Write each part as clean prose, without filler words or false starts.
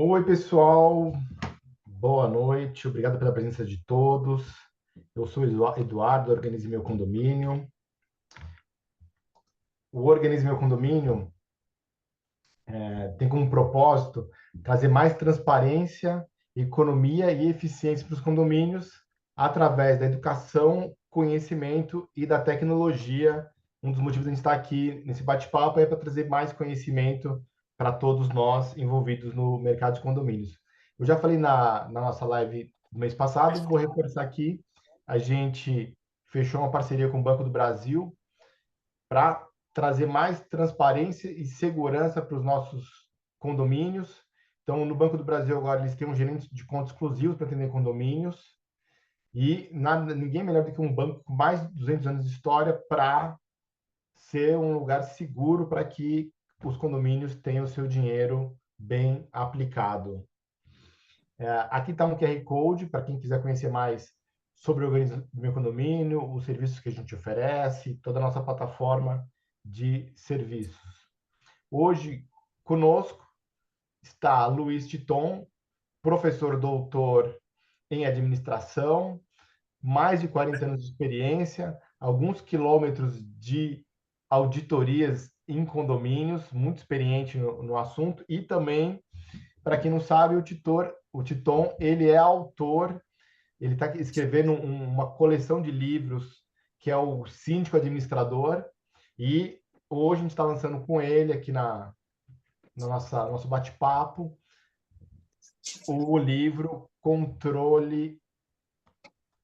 Oi, pessoal, boa noite, obrigado pela presença de todos. Eu sou Eduardo, Organize Meu Condomínio. O Organize Meu Condomínio tem como propósito trazer mais transparência, economia e eficiência para os condomínios através da educação, conhecimento e da tecnologia. Um dos motivos de a gente estar aqui nesse bate-papo é para trazer mais conhecimento para todos nós envolvidos no mercado de condomínios. Eu já falei na nossa live do mês passado, vou reforçar aqui. A gente fechou uma parceria com o Banco do Brasil para trazer mais transparência e segurança para os nossos condomínios. Então, no Banco do Brasil agora eles têm um gerente de conta exclusivo para atender condomínios e nada, ninguém melhor do que um banco com mais de 200 anos de história para ser um lugar seguro para que os condomínios tenham o seu dinheiro bem aplicado. Aqui está um QR Code para quem quiser conhecer mais sobre o organismo do meu condomínio, os serviços que a gente oferece, toda a nossa plataforma de serviços. Hoje, conosco está Luiz Titon, professor doutor em administração, mais de 40 anos de experiência, alguns quilômetros de auditorias em condomínios, muito experiente no assunto, e também, para quem não sabe, o Titon, ele é autor, ele está escrevendo uma coleção de livros que é o Síndico Administrador, e hoje a gente está lançando com ele aqui no nosso bate-papo o livro Controle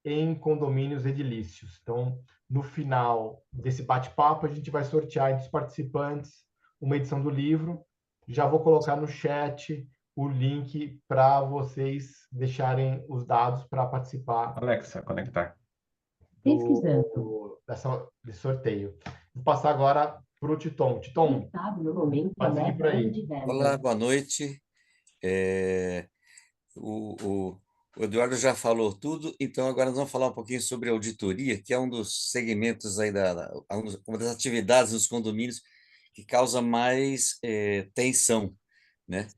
em Condomínios Edilícios. Então, no final desse bate-papo, a gente vai sortear entre os participantes uma edição do livro. Já vou colocar no chat o link para vocês deixarem os dados para participar Alexa, conectar. desse sorteio. Vou passar agora para o Titon. Titon, pode seguir por aí. Olá, boa noite. É, o, o- o Eduardo já falou tudo, então agora nós vamos falar um pouquinho sobre auditoria, que é um dos segmentos aí uma das atividades nos condomínios que causa mais tensão, né?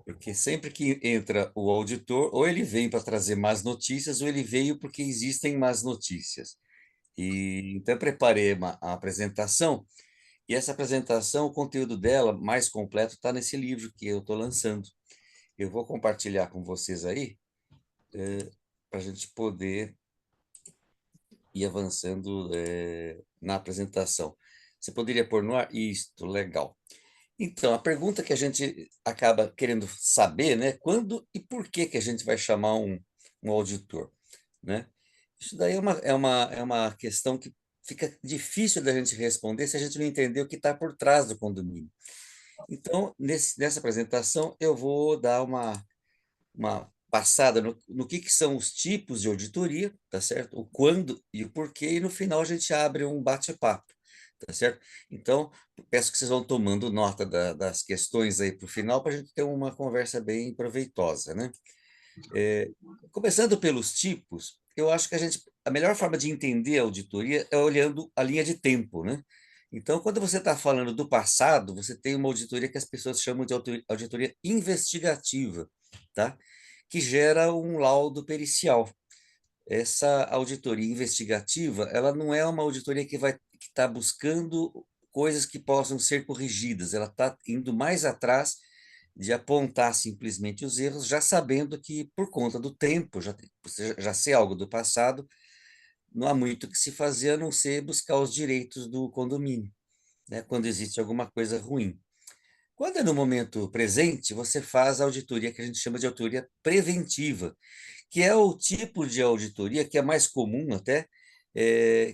Porque sempre que entra o auditor, ou ele vem para trazer más notícias, ou ele veio porque existem más notícias. Então eu preparei a apresentação. E essa apresentação, o conteúdo dela mais completo está nesse livro que eu estou lançando. Eu vou compartilhar com vocês aí, para a gente poder ir avançando, na apresentação. Você poderia pôr no ar? Isto, legal. Então, a pergunta que a gente acaba querendo saber, né? Quando e por que que a gente vai chamar um auditor, né? Isso daí é uma questão que fica difícil da gente responder se a gente não entender o que está por trás do condomínio. Então, nessa apresentação, eu vou dar uma passada no que são os tipos de auditoria, tá certo? O quando e o porquê, e no final a gente abre um bate-papo, tá certo? Então, peço que vocês vão tomando nota das questões aí para o final, para a gente ter uma conversa bem proveitosa, né? É, Começando pelos tipos, eu acho que a melhor forma de entender a auditoria é olhando a linha de tempo, né? Então, quando você está falando do passado, você tem uma auditoria que as pessoas chamam de auditoria investigativa, tá? Que gera um laudo pericial. Essa auditoria investigativa, ela não é uma auditoria que está buscando coisas que possam ser corrigidas, ela está indo mais atrás de apontar simplesmente os erros, já sabendo que, por conta do tempo, você já ser algo do passado, não há muito o que se fazer a não ser buscar os direitos do condomínio, né, quando existe alguma coisa ruim. Quando é no momento presente, você faz a auditoria que a gente chama de auditoria preventiva, que é o tipo de auditoria que é mais comum até,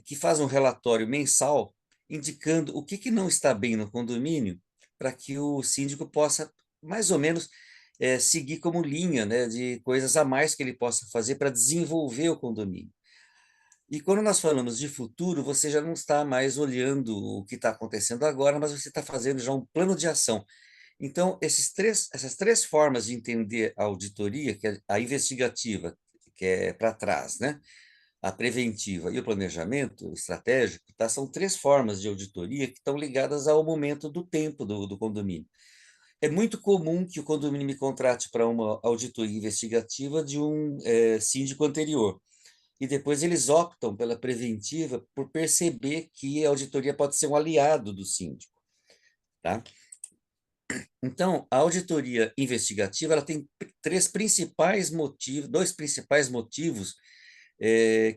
que faz um relatório mensal indicando o que não está bem no condomínio, para que o síndico possa, mais ou menos, seguir como linha, né, de coisas a mais que ele possa fazer para desenvolver o condomínio. E quando nós falamos de futuro, você já não está mais olhando o que está acontecendo agora, mas você está fazendo já um plano de ação. Então, essas três formas de entender a auditoria, que é a investigativa, que é para trás, né? A preventiva e o planejamento estratégico, tá? São três formas de auditoria que estão ligadas ao momento do tempo do condomínio. É muito comum que o condomínio me contrate para uma auditoria investigativa de um síndico anterior. E depois eles optam pela preventiva por perceber que a auditoria pode ser um aliado do síndico, tá? Então, a auditoria investigativa, ela tem três principais motivos, dois principais motivos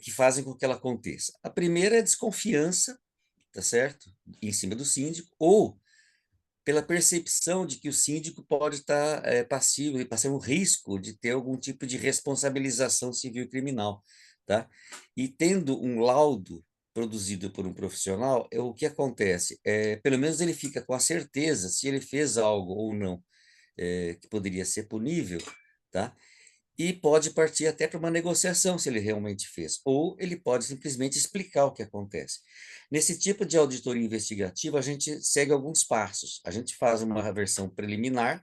que fazem com que ela aconteça. A primeira é a desconfiança, tá certo? Em cima do síndico, ou pela percepção de que o síndico pode estar passivo e passando um risco de ter algum tipo de responsabilização civil e criminal, tá? E tendo um laudo produzido por um profissional, o que acontece? Pelo menos ele fica com a certeza se ele fez algo ou não, que poderia ser punível, tá? E pode partir até para uma negociação se ele realmente fez, ou ele pode simplesmente explicar o que acontece. Nesse tipo de auditoria investigativa, a gente segue alguns passos. A gente faz uma versão preliminar.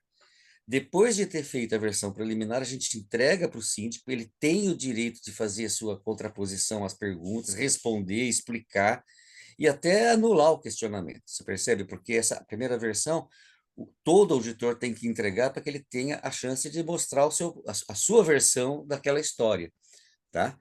Depois de ter feito a versão preliminar, a gente entrega para o síndico, ele tem o direito de fazer a sua contraposição às perguntas, responder, explicar e até anular o questionamento. Você percebe? Porque essa primeira versão, todo auditor tem que entregar para que ele tenha a chance de mostrar a sua versão daquela história, tá?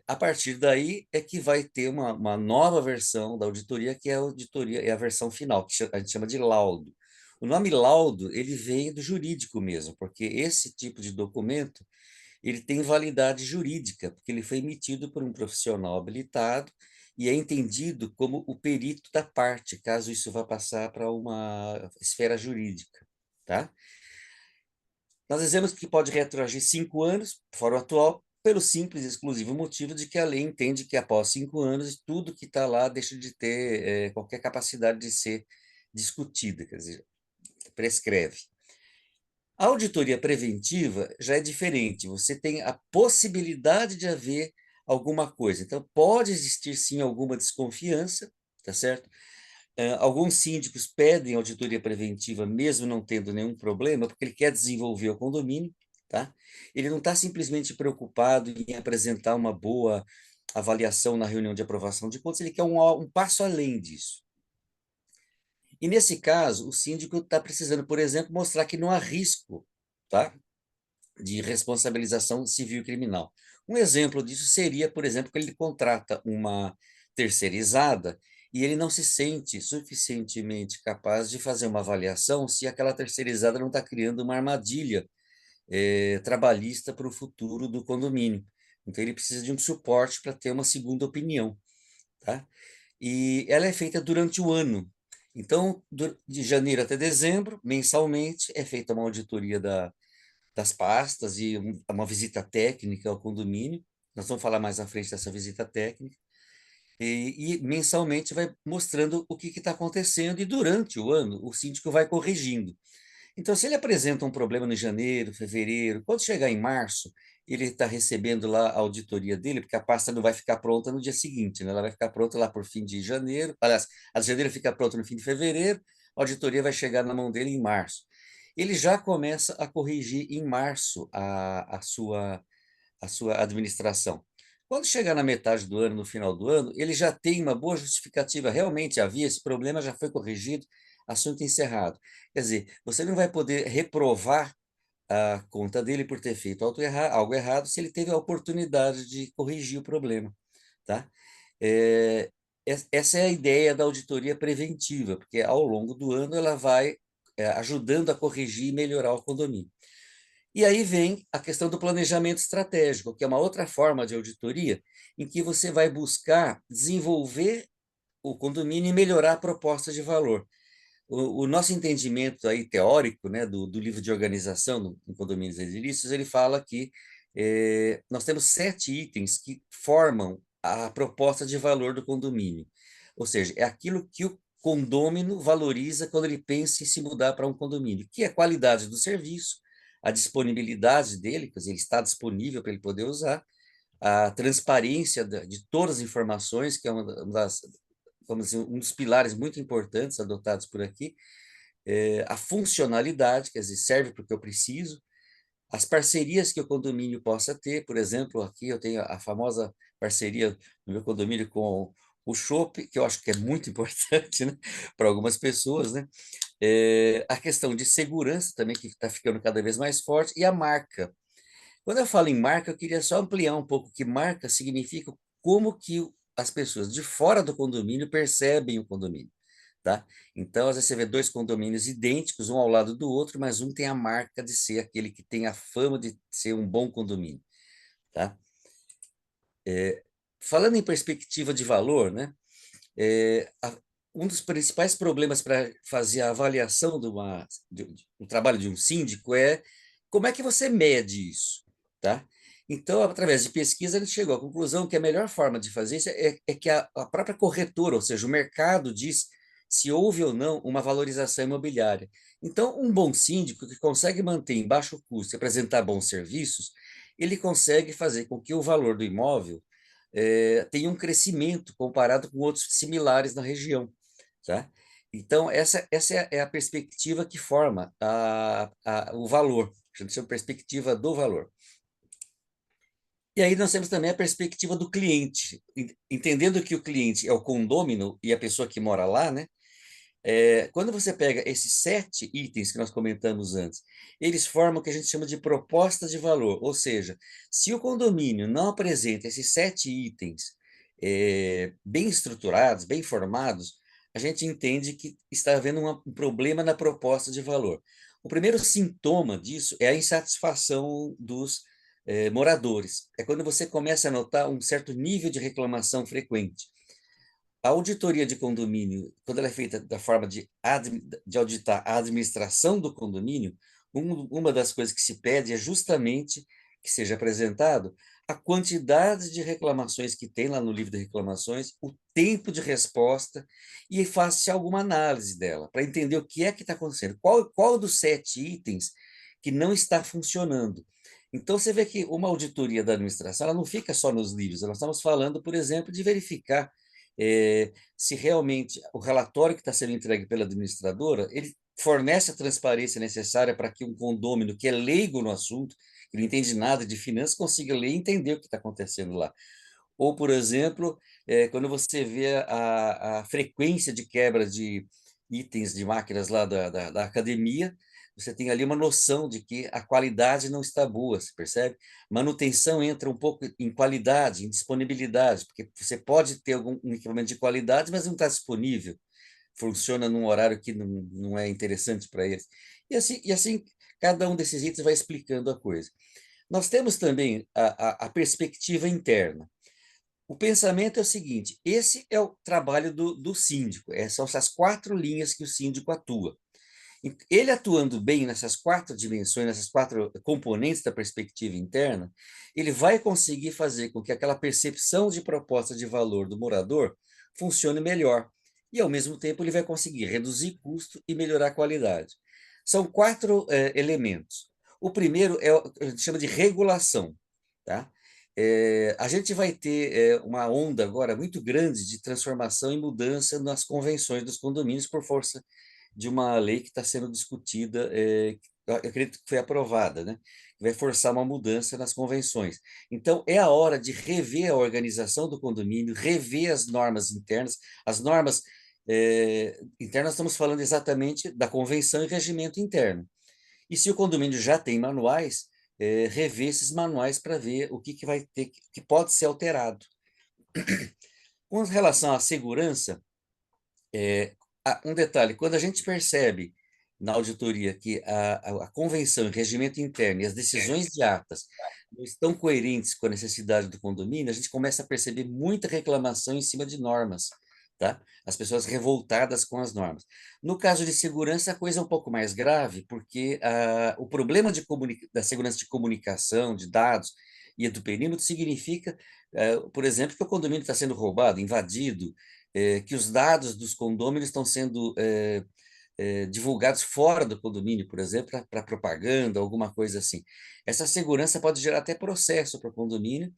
A partir daí é que vai ter uma nova versão da auditoria, que é a auditoria, é a versão final, que a gente chama de laudo. O nome laudo, ele vem do jurídico mesmo, porque esse tipo de documento, ele tem validade jurídica, porque ele foi emitido por um profissional habilitado e é entendido como o perito da parte, caso isso vá passar para uma esfera jurídica, tá? Nós dizemos que pode retroagir 5 anos, fora o atual, pelo simples e exclusivo motivo de que a lei entende que após 5 anos, tudo que está lá deixa de ter qualquer capacidade de ser discutida, quer dizer, prescreve. A auditoria preventiva já é diferente, você tem a possibilidade de haver alguma coisa. Então, pode existir sim alguma desconfiança, tá certo? Alguns síndicos pedem auditoria preventiva, mesmo não tendo nenhum problema, porque ele quer desenvolver o condomínio, tá? Ele não está simplesmente preocupado em apresentar uma boa avaliação na reunião de aprovação de contas, ele quer um passo além disso. E nesse caso, o síndico está precisando, por exemplo, mostrar que não há risco, tá? De responsabilização civil e criminal. Um exemplo disso seria, por exemplo, que ele contrata uma terceirizada e ele não se sente suficientemente capaz de fazer uma avaliação se aquela terceirizada não está criando uma armadilha trabalhista para o futuro do condomínio. Então, ele precisa de um suporte para ter uma segunda opinião, tá? E ela é feita durante o ano. Então, de janeiro até dezembro, mensalmente, é feita uma auditoria das pastas e uma visita técnica ao condomínio. Nós vamos falar mais à frente dessa visita técnica. E mensalmente vai mostrando o que está acontecendo, e durante o ano o síndico vai corrigindo. Então, se ele apresenta um problema em janeiro, fevereiro, quando chegar em março, ele está recebendo lá a auditoria dele, porque a pasta não vai ficar pronta no dia seguinte, né? Ela vai ficar pronta lá por fim de janeiro. Aliás, a de janeiro fica pronta no fim de fevereiro, a auditoria vai chegar na mão dele em março. Ele já começa a corrigir em março a sua administração. Quando chegar na metade do ano, no final do ano, ele já tem uma boa justificativa. Realmente havia esse problema, já foi corrigido, assunto encerrado. Quer dizer, você não vai poder reprovar a conta dele por ter feito algo errado se ele teve a oportunidade de corrigir o problema, tá? É, essa é a ideia da auditoria preventiva, porque ao longo do ano ela vai ajudando a corrigir e melhorar o condomínio. E aí vem a questão do planejamento estratégico, que é uma outra forma de auditoria, em que você vai buscar desenvolver o condomínio e melhorar a proposta de valor. O nosso entendimento aí teórico, né, do livro de organização em condomínios edilícios, ele fala que nós temos 7 itens que formam a proposta de valor do condomínio. Ou seja, é aquilo que o condômino valoriza quando ele pensa em se mudar para um condomínio, que é a qualidade do serviço, a disponibilidade dele, quer dizer, ele está disponível para ele poder usar, a transparência de todas as informações, que é uma das, vamos dizer, um dos pilares muito importantes adotados por aqui, a funcionalidade, quer dizer, serve para o que eu preciso, as parcerias que o condomínio possa ter, por exemplo, aqui eu tenho a famosa parceria no meu condomínio com o Chopp, que eu acho que é muito importante, né, para algumas pessoas, né? A questão de segurança também, que está ficando cada vez mais forte, e a marca. Quando eu falo em marca, eu queria só ampliar um pouco que marca significa como que as pessoas de fora do condomínio percebem o condomínio, tá? Então, às vezes você vê dois condomínios idênticos, um ao lado do outro, mas um tem a marca de ser aquele que tem a fama de ser um bom condomínio, tá? Falando em perspectiva de valor, né? Um dos principais problemas para fazer a avaliação do trabalho de um síndico é como é que você mede isso, tá? Então, através de pesquisa, ele chegou à conclusão que a melhor forma de fazer isso é que a própria corretora, ou seja, o mercado, diz se houve ou não uma valorização imobiliária. Então, um bom síndico que consegue manter em baixo custo e apresentar bons serviços, ele consegue fazer com que o valor do imóvel tenha um crescimento comparado com outros similares na região, tá? Então, essa é a perspectiva que forma o valor, a gente chama de perspectiva do valor. E aí nós temos também a perspectiva do cliente, entendendo que o cliente é o condômino e a pessoa que mora lá, né? Quando você pega esses 7 itens que nós comentamos antes, eles formam o que a gente chama de proposta de valor, ou seja, se o condomínio não apresenta esses 7 itens bem estruturados, bem formados, a gente entende que está havendo um problema na proposta de valor. O primeiro sintoma disso é a insatisfação dos moradores. É quando você começa a notar um certo nível de reclamação frequente. A auditoria de condomínio, quando ela é feita da forma de auditar a administração do condomínio, uma das coisas que se pede é justamente que seja apresentado a quantidade de reclamações que tem lá no livro de reclamações, o tempo de resposta, e faça alguma análise dela, para entender o que é que está acontecendo, qual dos 7 itens que não está funcionando. Então, você vê que uma auditoria da administração, ela não fica só nos livros, nós estamos falando, por exemplo, de verificar se realmente o relatório que está sendo entregue pela administradora, ele fornece a transparência necessária para que um condômino que é leigo no assunto, que não entende nada de finanças, consiga ler e entender o que está acontecendo lá. Ou, por exemplo, quando você vê a frequência de quebra de itens de máquinas lá da academia, você tem ali uma noção de que a qualidade não está boa, você percebe? Manutenção entra um pouco em qualidade, em disponibilidade, porque você pode ter um equipamento de qualidade, mas não está disponível, funciona num horário que não é interessante para eles. E assim, cada um desses itens vai explicando a coisa. Nós temos também a perspectiva interna. O pensamento é o seguinte: esse é o trabalho do síndico, são essas 4 linhas que o síndico atua. Ele atuando bem nessas 4 dimensões, nessas 4 componentes da perspectiva interna, ele vai conseguir fazer com que aquela percepção de proposta de valor do morador funcione melhor. E, ao mesmo tempo, ele vai conseguir reduzir custo e melhorar a qualidade. São 4 elementos. O primeiro é o que a gente chama de regulação, tá? A gente vai ter uma onda agora muito grande de transformação e mudança nas convenções dos condomínios por força de uma lei que está sendo discutida, eu acredito que foi aprovada, né? Vai forçar uma mudança nas convenções. Então, é a hora de rever a organização do condomínio, rever as normas internas. As normas internas, estamos falando exatamente da convenção e regimento interno. E se o condomínio já tem manuais, rever esses manuais para ver o que vai ter, que pode ser alterado. Com relação à segurança, um detalhe: quando a gente percebe na auditoria que a convenção, o regimento interno e as decisões de atas não estão coerentes com a necessidade do condomínio, a gente começa a perceber muita reclamação em cima de normas, tá? As pessoas revoltadas com as normas. No caso de segurança, a coisa é um pouco mais grave, porque o problema da segurança de comunicação, de dados e do perímetro significa, por exemplo, que o condomínio está sendo roubado, invadido, que os dados dos condôminos estão sendo divulgados fora do condomínio, por exemplo, para propaganda, alguma coisa assim. Essa segurança pode gerar até processo para o condomínio,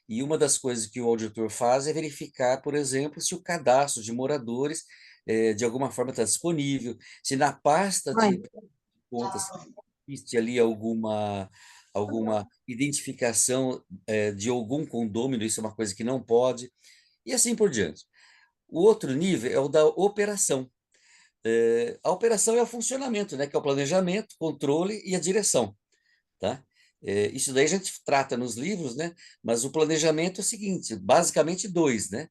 e uma das coisas que o auditor faz é verificar, por exemplo, se o cadastro de moradores de alguma forma está disponível, se na pasta de contas existe ali alguma identificação de algum condômino, isso é uma coisa que não pode, e assim por diante. O outro nível é o da operação. a operação é o funcionamento, né? Que é o planejamento, controle e a direção, tá? Isso daí a gente trata nos livros, né? Mas o planejamento é o seguinte, basicamente dois, né?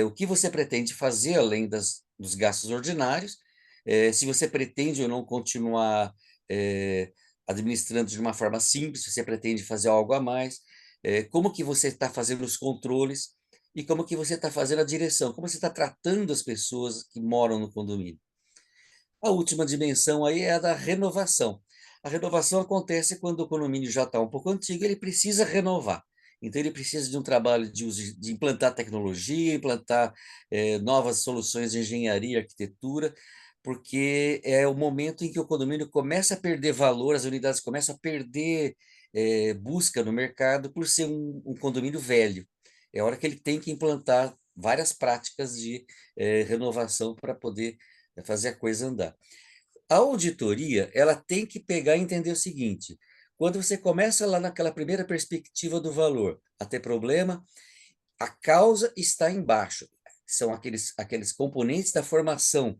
O que você pretende fazer além dos gastos ordinários, se você pretende ou não continuar administrando de uma forma simples, se você pretende fazer algo a mais, como que você está fazendo os controles e como que você está fazendo a direção, como você está tratando as pessoas que moram no condomínio. A última dimensão aí é a da renovação. A renovação acontece quando o condomínio já está um pouco antigo, ele precisa renovar. Então, ele precisa de um trabalho de implantar tecnologia, implantar novas soluções de engenharia e arquitetura, porque é o momento em que o condomínio começa a perder valor, as unidades começam a perder busca no mercado por ser um condomínio velho. É a hora que ele tem que implantar várias práticas de renovação para poder fazer a coisa andar. A auditoria, ela tem que pegar e entender o seguinte: quando você começa lá naquela primeira perspectiva do valor a ter problema, a causa está embaixo. São aqueles componentes da formação,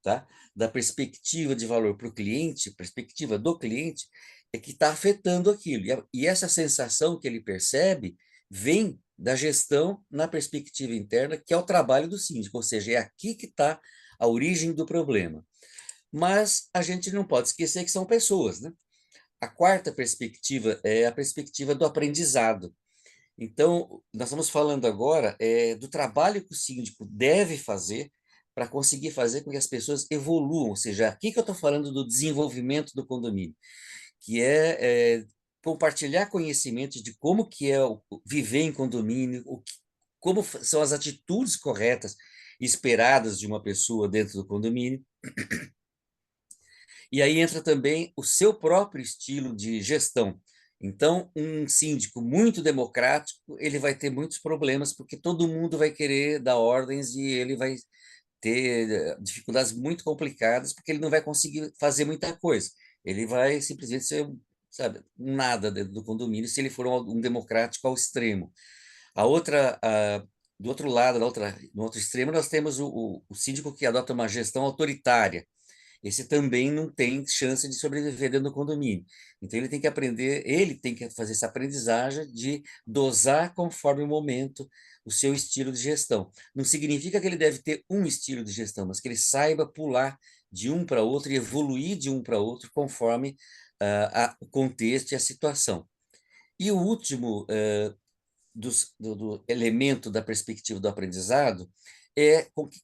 tá? Da perspectiva de valor para o cliente, perspectiva do cliente, é que está afetando aquilo. E essa sensação que ele percebe vem da gestão na perspectiva interna, que é o trabalho do síndico, ou seja, é aqui que está a origem do problema. Mas a gente não pode esquecer que são pessoas, né? A quarta perspectiva é a perspectiva do aprendizado. Então, nós estamos falando agora do trabalho que o síndico deve fazer para conseguir fazer com que as pessoas evoluam, ou seja, aqui que eu estou falando do desenvolvimento do condomínio, que compartilhar conhecimentos de como que é viver em condomínio, como são as atitudes corretas esperadas de uma pessoa dentro do condomínio. E aí entra também o seu próprio estilo de gestão. Então, um síndico muito democrático, ele vai ter muitos problemas, porque todo mundo vai querer dar ordens e ele vai ter dificuldades muito complicadas, porque ele não vai conseguir fazer muita coisa. Ele vai simplesmente ser, sabe, um nada dentro do condomínio se ele for um democrático ao extremo. Do outro lado, no outro extremo, nós temos o síndico que adota uma gestão autoritária. Esse também não tem chance de sobreviver dentro do condomínio. Então ele tem que fazer essa aprendizagem de dosar conforme o momento o seu estilo de gestão. Não significa que ele deve ter um estilo de gestão, mas que ele saiba pular de um para outro e evoluir de um para outro conforme o contexto e a situação. E o último do elemento da perspectiva do aprendizado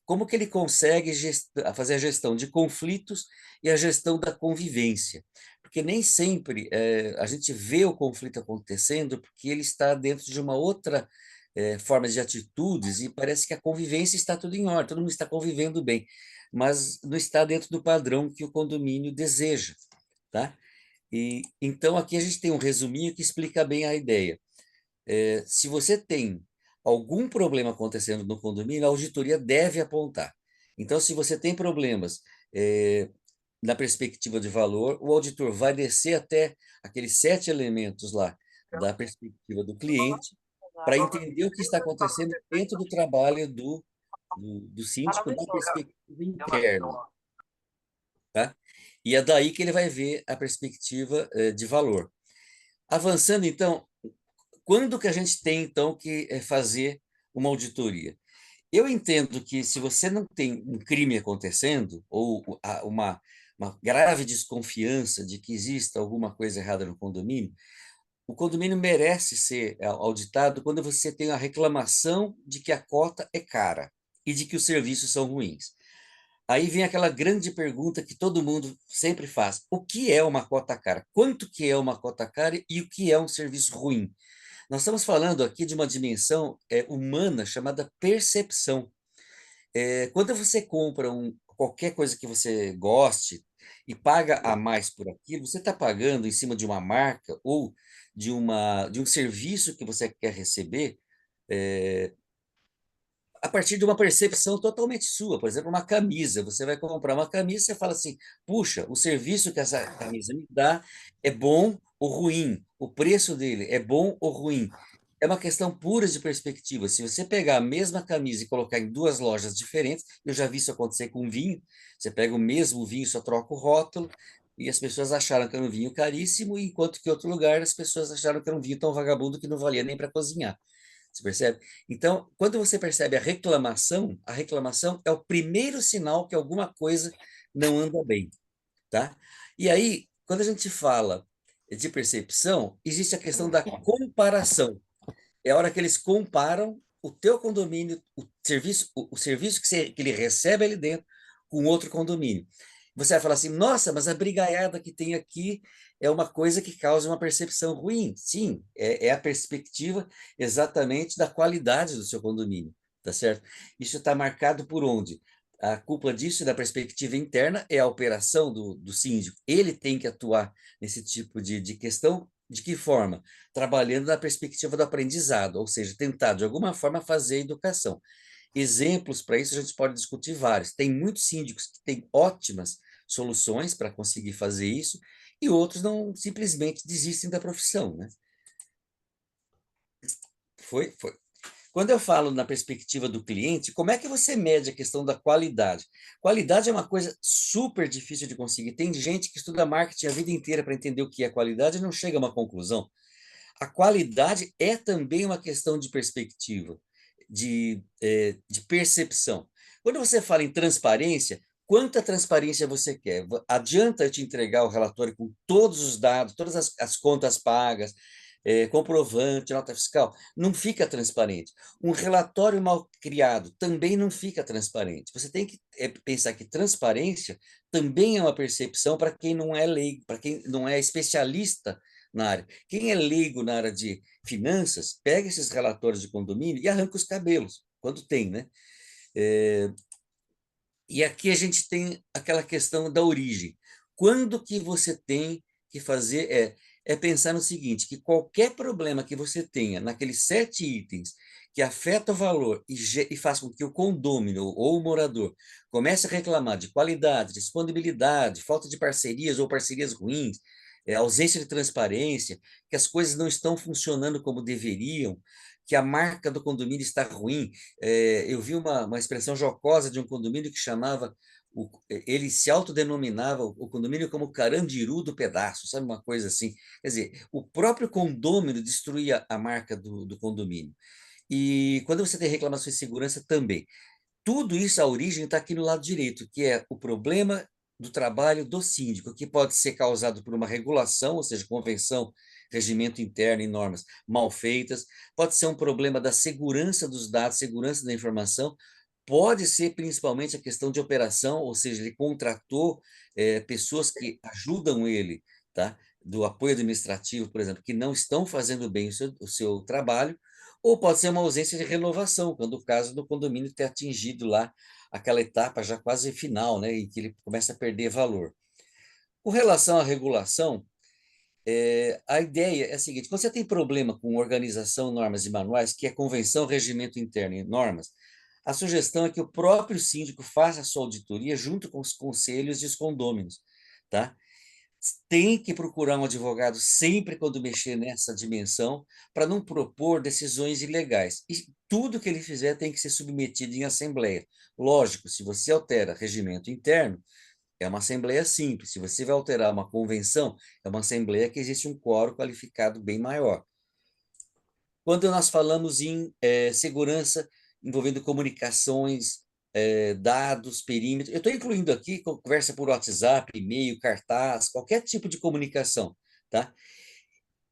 como que ele consegue fazer a gestão de conflitos e a gestão da convivência. Porque nem sempre a gente vê o conflito acontecendo porque ele está dentro de uma outra forma de atitudes e parece que a convivência está tudo em ordem, todo mundo está convivendo bem, mas não está dentro do padrão que o condomínio deseja, tá? E então aqui a gente tem um resuminho que explica bem a ideia. Se você tem algum problema acontecendo no condomínio, a auditoria deve apontar. Então, se você tem problemas na perspectiva de valor, o auditor vai descer até aqueles 7 elementos lá da perspectiva do cliente para entender o que está acontecendo dentro do trabalho do síndico na perspectiva interna, tá? E é daí que ele vai ver a perspectiva de valor. Avançando, então, quando que a gente tem, então, que fazer uma auditoria? Eu entendo que se você não tem um crime acontecendo, ou uma grave desconfiança de que exista alguma coisa errada no condomínio, o condomínio merece ser auditado quando você tem a reclamação de que a cota é cara e de que os serviços são ruins. Aí vem aquela grande pergunta que todo mundo sempre faz: o que é uma cota cara? Quanto que é uma cota cara e o que é um serviço ruim? Nós estamos falando aqui de uma dimensão humana chamada percepção. Quando você compra qualquer coisa que você goste e paga a mais por aquilo, você está pagando em cima de uma marca ou de um serviço que você quer receber é, a partir de uma percepção totalmente sua. Por exemplo, uma camisa. Você vai comprar uma camisa e fala assim: puxa, o serviço que essa camisa me dá é bom ou ruim? O preço dele é bom ou ruim? é uma questão pura de perspectiva. Se você pegar a mesma camisa e colocar em duas lojas diferentes, eu já vi isso acontecer com vinho. Você pega o mesmo vinho, só troca o rótulo, e as pessoas acharam que era um vinho caríssimo, enquanto que em outro lugar as pessoas acharam que era um vinho tão vagabundo que não valia nem para cozinhar. Você percebe? Então, quando você percebe a reclamação é o primeiro sinal que alguma coisa não anda bem, tá? E aí, quando a gente fala de percepção, existe a questão da comparação. É a hora que eles comparam o teu condomínio, o serviço que ele recebe ali dentro com outro condomínio. Você vai falar assim, nossa, mas a brigaiada que tem aqui é uma coisa que causa uma percepção ruim. Sim, é a perspectiva exatamente da qualidade do seu condomínio, tá certo? Isso está marcado por onde? A culpa disso, da perspectiva interna, é a operação do síndico. Ele tem que atuar nesse tipo de questão. De que forma? Trabalhando na perspectiva do aprendizado, ou seja, tentar de alguma forma fazer educação. Exemplos para isso a gente pode discutir vários. Tem muitos síndicos que têm ótimas soluções para conseguir fazer isso e outros não simplesmente desistem da profissão, né? Foi. Quando eu falo na perspectiva do cliente, como é que você mede a questão da qualidade? Qualidade é uma coisa super difícil de conseguir. Tem gente que estuda marketing a vida inteira para entender o que é qualidade e não chega a uma conclusão. A qualidade é também uma questão de perspectiva, de percepção. Quando você fala em transparência, quanta transparência você quer? Adianta eu te entregar o relatório com todos os dados, todas as contas pagas, comprovante, nota fiscal? Não fica transparente. Um relatório mal criado também não fica transparente. Você tem que pensar que transparência também é uma percepção para quem não é leigo, para quem não é especialista na área. Quem é leigo na área de finanças, pega esses relatórios de condomínio e arranca os cabelos, quando tem, né? É, e aqui a gente tem aquela questão da origem. Quando que você tem que fazer é pensar no seguinte, que qualquer problema que você tenha naqueles 7 itens que afeta o valor e faz com que o condômino ou o morador comece a reclamar de qualidade, disponibilidade, falta de parcerias ou parcerias ruins, ausência de transparência, que as coisas não estão funcionando como deveriam, que a marca do condomínio está ruim. Eu vi uma expressão jocosa de um condomínio que chamava, ele se autodenominava o condomínio como Carandiru do pedaço, sabe, uma coisa assim. Quer dizer, o próprio condômino destruía a marca do condomínio. E quando você tem reclamação de segurança também. Tudo isso, a origem está aqui no lado direito, que é o problema do trabalho do síndico, que pode ser causado por uma regulação, ou seja, convenção, regimento interno e normas mal feitas, pode ser um problema da segurança dos dados, segurança da informação, pode ser principalmente a questão de operação, ou seja, ele contratou pessoas que ajudam ele, tá? Do apoio administrativo, por exemplo, que não estão fazendo bem o seu trabalho, ou pode ser uma ausência de renovação, quando o caso do condomínio ter atingido lá aquela etapa já quase final, né, e que ele começa a perder valor. Com relação à regulação, a ideia é a seguinte: quando você tem problema com organização, normas e manuais, que é convenção, regimento interno e normas, a sugestão é que o próprio síndico faça a sua auditoria junto com os conselhos e os condôminos, tá? Tem que procurar um advogado sempre quando mexer nessa dimensão, para não propor decisões ilegais. E tudo que ele fizer tem que ser submetido em assembleia. Lógico, se você altera regimento interno, é uma assembleia simples. Se você vai alterar uma convenção, é uma assembleia que existe um quórum qualificado bem maior. Quando nós falamos em segurança envolvendo comunicações, dados, perímetro, eu estou incluindo aqui conversa por WhatsApp, e-mail, cartaz, qualquer tipo de comunicação, tá?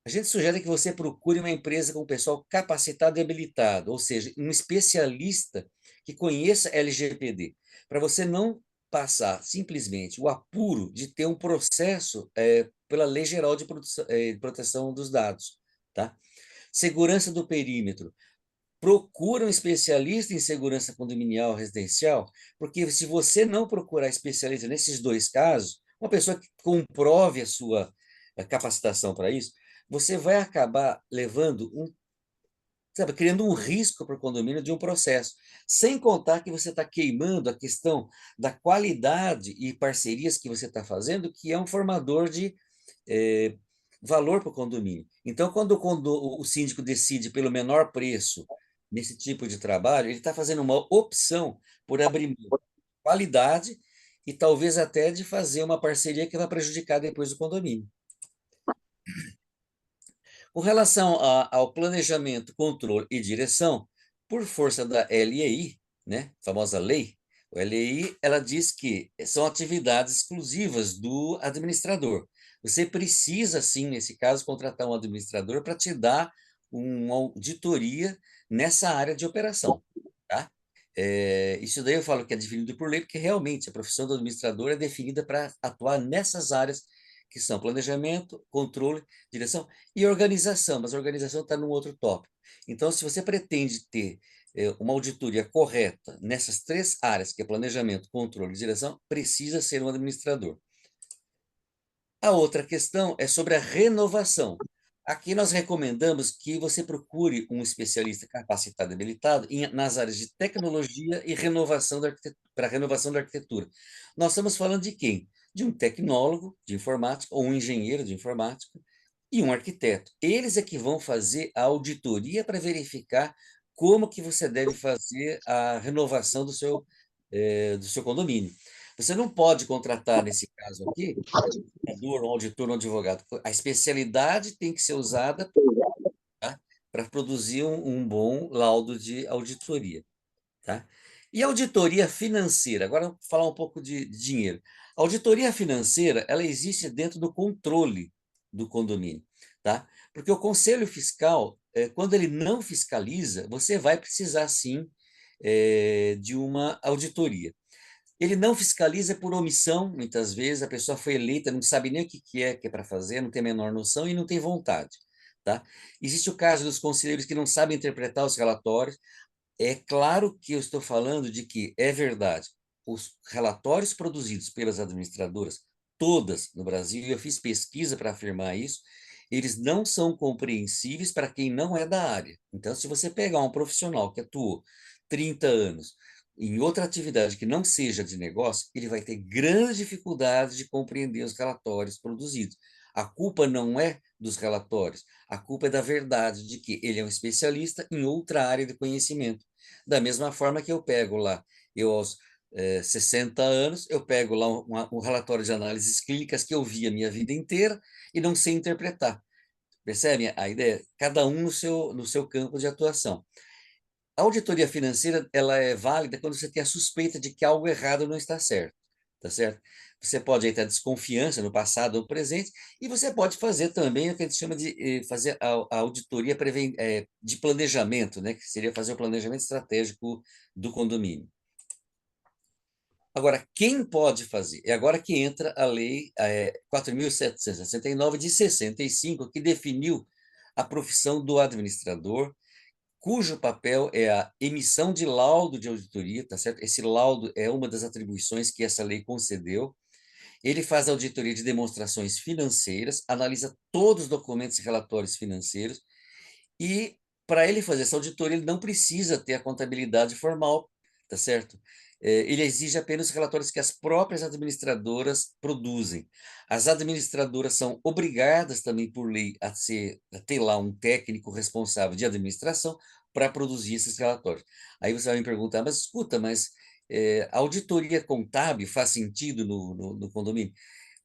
A gente sugere que você procure uma empresa com pessoal capacitado e habilitado, ou seja, um especialista que conheça LGPD, para você não passar simplesmente o apuro de ter um processo pela Lei Geral de Proteção dos Dados, tá? Segurança do perímetro. Procura um especialista em segurança condominial residencial, porque se você não procurar especialista nesses dois casos, uma pessoa que comprove a sua capacitação para isso, você vai acabar levando sabe, criando um risco para o condomínio de um processo, sem contar que você está queimando a questão da qualidade e parcerias que você está fazendo, que é um formador de valor para o condomínio. Então, quando o síndico decide pelo menor preço nesse tipo de trabalho, ele está fazendo uma opção por abrir mão de qualidade e talvez até de fazer uma parceria que vai prejudicar depois o condomínio. Com relação ao planejamento, controle e direção, por força da LEI, né, famosa lei, o LEI, ela diz que são atividades exclusivas do administrador. Você precisa, sim, nesse caso, contratar um administrador para te dar uma auditoria nessa área de operação, tá? Isso daí eu falo que é definido por lei, porque realmente a profissão do administrador é definida para atuar nessas áreas que são planejamento, controle, direção e organização, mas a organização está num outro tópico. Então, se você pretende ter uma auditoria correta nessas três áreas, que é planejamento, controle e direção, precisa ser um administrador. A outra questão é sobre a renovação. Aqui nós recomendamos que você procure um especialista capacitado e habilitado nas áreas de tecnologia e renovação para renovação da arquitetura. Nós estamos falando de quem? De um tecnólogo de informática ou um engenheiro de informática e um arquiteto. Eles é que vão fazer a auditoria para verificar como que você deve fazer a renovação do seu condomínio. Você não pode contratar, nesse caso aqui, um auditor, um advogado. A especialidade tem que ser usada, tá, para produzir um bom laudo de auditoria. Tá? E a auditoria financeira? Agora, vou falar um pouco de dinheiro. A auditoria financeira, ela existe dentro do controle do condomínio, tá? Porque o conselho fiscal, quando ele não fiscaliza, você vai precisar, sim, de uma auditoria. Ele não fiscaliza por omissão, muitas vezes, a pessoa foi eleita, não sabe nem o que é para fazer, não tem a menor noção e não tem vontade. Tá? Existe o caso dos conselheiros que não sabem interpretar os relatórios. É claro que eu estou falando de que é verdade. Os relatórios produzidos pelas administradoras, todas no Brasil, e eu fiz pesquisa para afirmar isso, eles não são compreensíveis para quem não é da área. Então, se você pegar um profissional que atuou 30 anos em outra atividade que não seja de negócio, ele vai ter grande dificuldade de compreender os relatórios produzidos. A culpa não é dos relatórios, a culpa é da verdade, de que ele é um especialista em outra área de conhecimento. Da mesma forma que eu pego lá, eu aos 60 anos, eu pego lá um relatório de análises clínicas que eu vi a minha vida inteira e não sei interpretar. Percebe a ideia? Cada um no seu campo de atuação. A auditoria financeira, ela é válida quando você tem a suspeita de que algo errado não está certo, tá certo? Você pode aí ter desconfiança no passado ou no presente, e você pode fazer também o que a gente chama de fazer a auditoria de planejamento, né? Que seria fazer o planejamento estratégico do condomínio. Agora, quem pode fazer? É agora que entra a Lei 4.769 de 65, que definiu a profissão do administrador, cujo papel é a emissão de laudo de auditoria, tá certo? Esse laudo é uma das atribuições que essa lei concedeu. Ele faz auditoria de demonstrações financeiras, analisa todos os documentos e relatórios financeiros, e para ele fazer essa auditoria, ele não precisa ter a contabilidade formal, tá certo? Ele exige apenas os relatórios que as próprias administradoras produzem. As administradoras são obrigadas também por lei a ter lá um técnico responsável de administração para produzir esses relatórios. Aí você vai me perguntar, mas escuta, mas a auditoria contábil faz sentido no condomínio?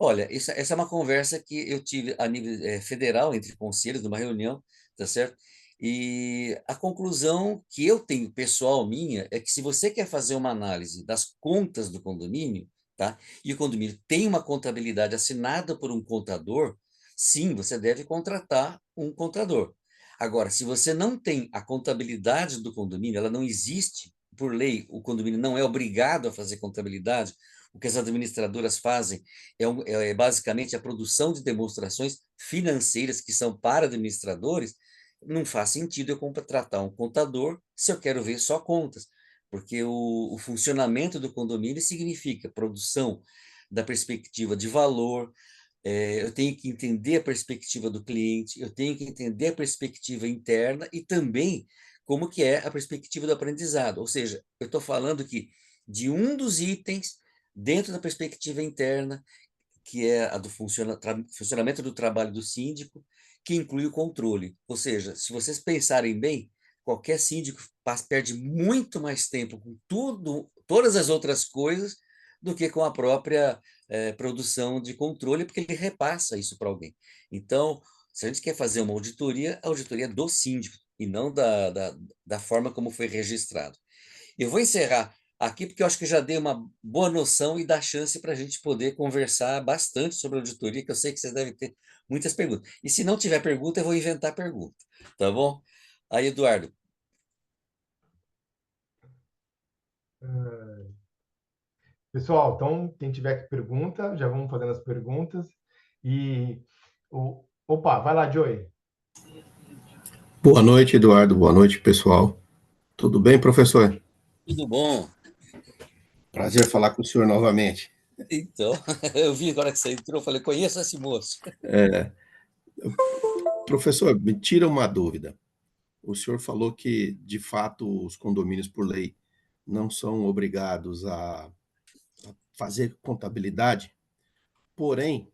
Olha, essa é uma conversa que eu tive a nível federal, entre conselhos, numa reunião, tá certo? E a conclusão que eu tenho, pessoal minha, é que se você quer fazer uma análise das contas do condomínio, tá? E o condomínio tem uma contabilidade assinada por um contador, sim, você deve contratar um contador. Agora, se você não tem a contabilidade do condomínio, ela não existe, por lei, o condomínio não é obrigado a fazer contabilidade, o que as administradoras fazem é basicamente a produção de demonstrações financeiras que são para administradores. Não faz sentido eu contratar um contador se eu quero ver só contas, porque o funcionamento do condomínio significa produção da perspectiva de valor, eu tenho que entender a perspectiva do cliente, eu tenho que entender a perspectiva interna e também como que é a perspectiva do aprendizado. Ou seja, eu estou falando que de um dos itens dentro da perspectiva interna que é a do funcionamento do trabalho do síndico, que inclui o controle. Ou seja, se vocês pensarem bem, qualquer síndico perde muito mais tempo com tudo, todas as outras coisas, do que com a própria produção de controle, porque ele repassa isso para alguém. Então, se a gente quer fazer uma auditoria, a auditoria é do síndico, e não da forma como foi registrado. Eu vou encerrar aqui porque eu acho que já dei uma boa noção e dá chance para a gente poder conversar bastante sobre auditoria, que eu sei que vocês devem ter muitas perguntas. E se não tiver pergunta, eu vou inventar pergunta, tá bom? Aí, Eduardo, Ah, pessoal, então, quem tiver que pergunta, já vamos fazendo as perguntas. E, opa, vai lá, Joey. Boa noite, Eduardo. Boa noite, pessoal. Tudo bem, professor? tudo bom? Prazer falar com o senhor novamente. Então, eu vi agora que você entrou, eu falei, conheço esse moço. Professor, me tira uma dúvida. O senhor falou que, de fato, os condomínios, por lei, não são obrigados a fazer contabilidade, porém,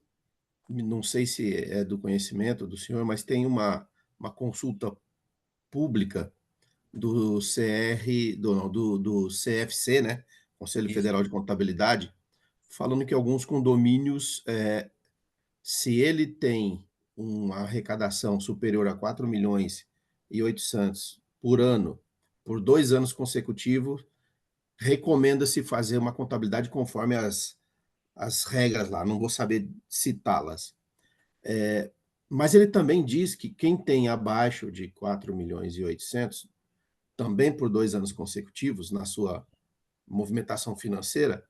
não sei se é do conhecimento do senhor, mas tem uma consulta pública do CR, do CFC, né? Conselho Isso. Federal de Contabilidade, falando que alguns condomínios se ele tem uma arrecadação superior a 4.800.000 por ano, por 2 anos consecutivos, recomenda-se fazer uma contabilidade conforme as regras lá, não vou saber citá-las. Mas ele também diz que quem tem abaixo de 4.800.000, também por 2 anos consecutivos, na sua movimentação financeira,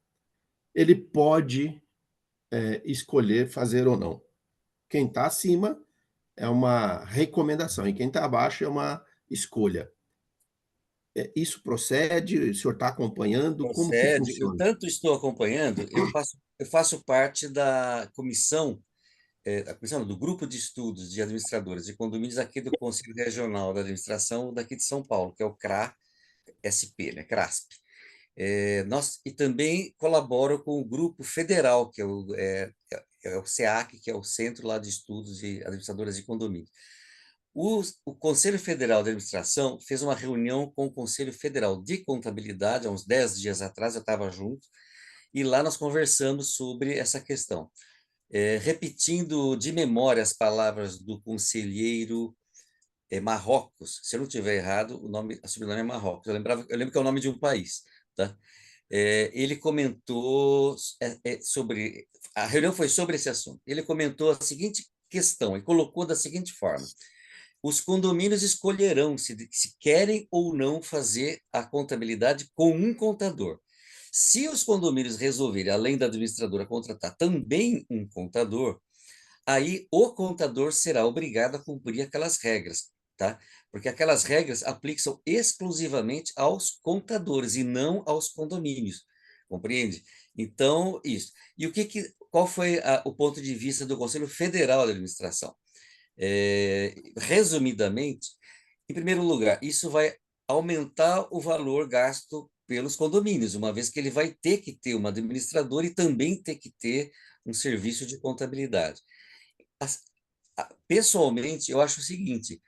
ele pode escolher fazer ou não. Quem está acima é uma recomendação, e quem está abaixo é uma escolha. Isso procede? O senhor está acompanhando? Como que Procede. Eu funciona? tanto estou acompanhando, eu faço parte da comissão, a comissão não, do grupo de estudos de administradores de condomínios aqui do Conselho Regional da Administração daqui de São Paulo, que é o CRA-SP, né, CRASP. E também colaboro com o grupo federal, que é o SEAC, que é o Centro lá de Estudos de Administradoras de Condomínios. O Conselho Federal de Administração fez uma reunião com o Conselho Federal de Contabilidade, há uns 10 dias atrás, eu estava junto, e lá nós conversamos sobre essa questão. Repetindo de memória as palavras do conselheiro Marrocos, se eu não estiver errado, o sobrenome é Marrocos, eu lembro que é o nome de um país, tá? Ele comentou sobre. A reunião foi sobre esse assunto. Ele comentou a seguinte questão e colocou da seguinte forma: os condomínios escolherão se querem ou não fazer a contabilidade com um contador. Se os condomínios resolverem, além da administradora, contratar também um contador, aí o contador será obrigado a cumprir aquelas regras, tá? Porque aquelas regras aplicam exclusivamente aos contadores e não aos condomínios, compreende? Então, isso. E qual foi o ponto de vista do Conselho Federal de Administração? Resumidamente, em primeiro lugar, isso vai aumentar o valor gasto pelos condomínios, uma vez que ele vai ter que ter uma administradora e também ter que ter um serviço de contabilidade. As- Pessoalmente, eu acho o seguinte: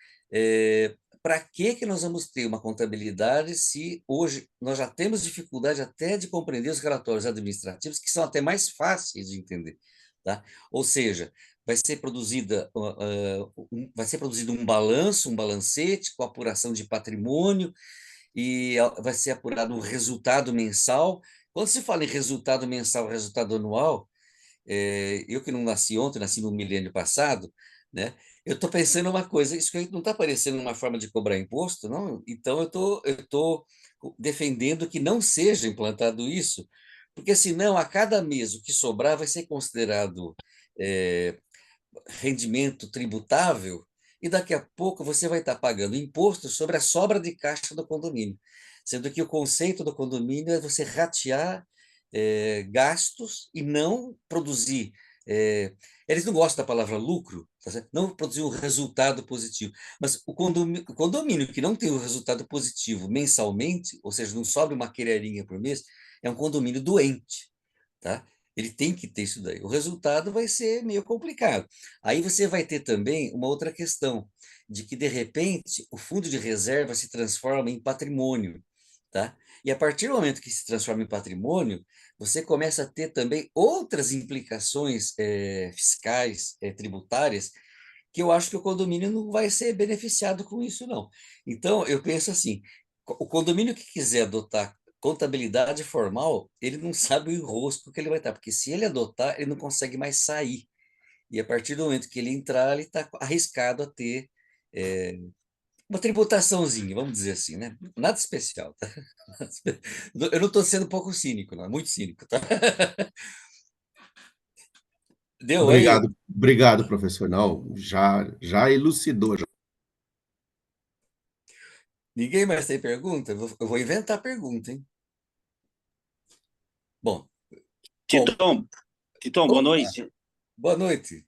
para que nós vamos ter uma contabilidade se hoje nós já temos dificuldade até de compreender os relatórios administrativos, que são até mais fáceis de entender, tá? Ou seja, vai ser produzido um balanço, um balancete com apuração de patrimônio e vai ser apurado um resultado mensal. Quando se fala em resultado mensal, resultado anual, eu que não nasci ontem, nasci no milênio passado, né? Eu estou pensando uma coisa, isso aí não está parecendo uma forma de cobrar imposto, não? Então eu tô defendendo que não seja implantado isso, porque senão a cada mês o que sobrar vai ser considerado é, rendimento tributável, e daqui a pouco você vai estar pagando imposto sobre a sobra de caixa do condomínio, sendo que o conceito do condomínio é você ratear gastos e não produzir. Eles não gostam da palavra lucro, tá certo? Não produzir um resultado positivo. Mas o condomínio que não tem o resultado positivo mensalmente, ou seja, não sobra uma quererinha por mês, é um condomínio doente, tá? Ele tem que ter isso daí. O resultado vai ser meio complicado. Aí você vai ter também uma outra questão, de que, de repente, o fundo de reserva se transforma em patrimônio, tá? E a partir do momento que se transforma em patrimônio, você começa a ter também outras implicações fiscais, tributárias, que eu acho que o condomínio não vai ser beneficiado com isso, não. Então, eu penso assim, o condomínio que quiser adotar contabilidade formal, ele não sabe o enrosco que ele vai estar, porque se ele adotar, ele não consegue mais sair. E a partir do momento que ele entrar, ele está arriscado a ter é, uma tributaçãozinha, vamos dizer assim, né? Nada especial, tá? Eu não estou sendo um pouco cínico, não, muito cínico, tá? Deu aí? Obrigado, obrigado, professor. Não, já elucidou. Ninguém mais tem pergunta? Eu vou inventar pergunta, hein? Bom, bom, Titon, Titon, boa opa, noite. boa noite.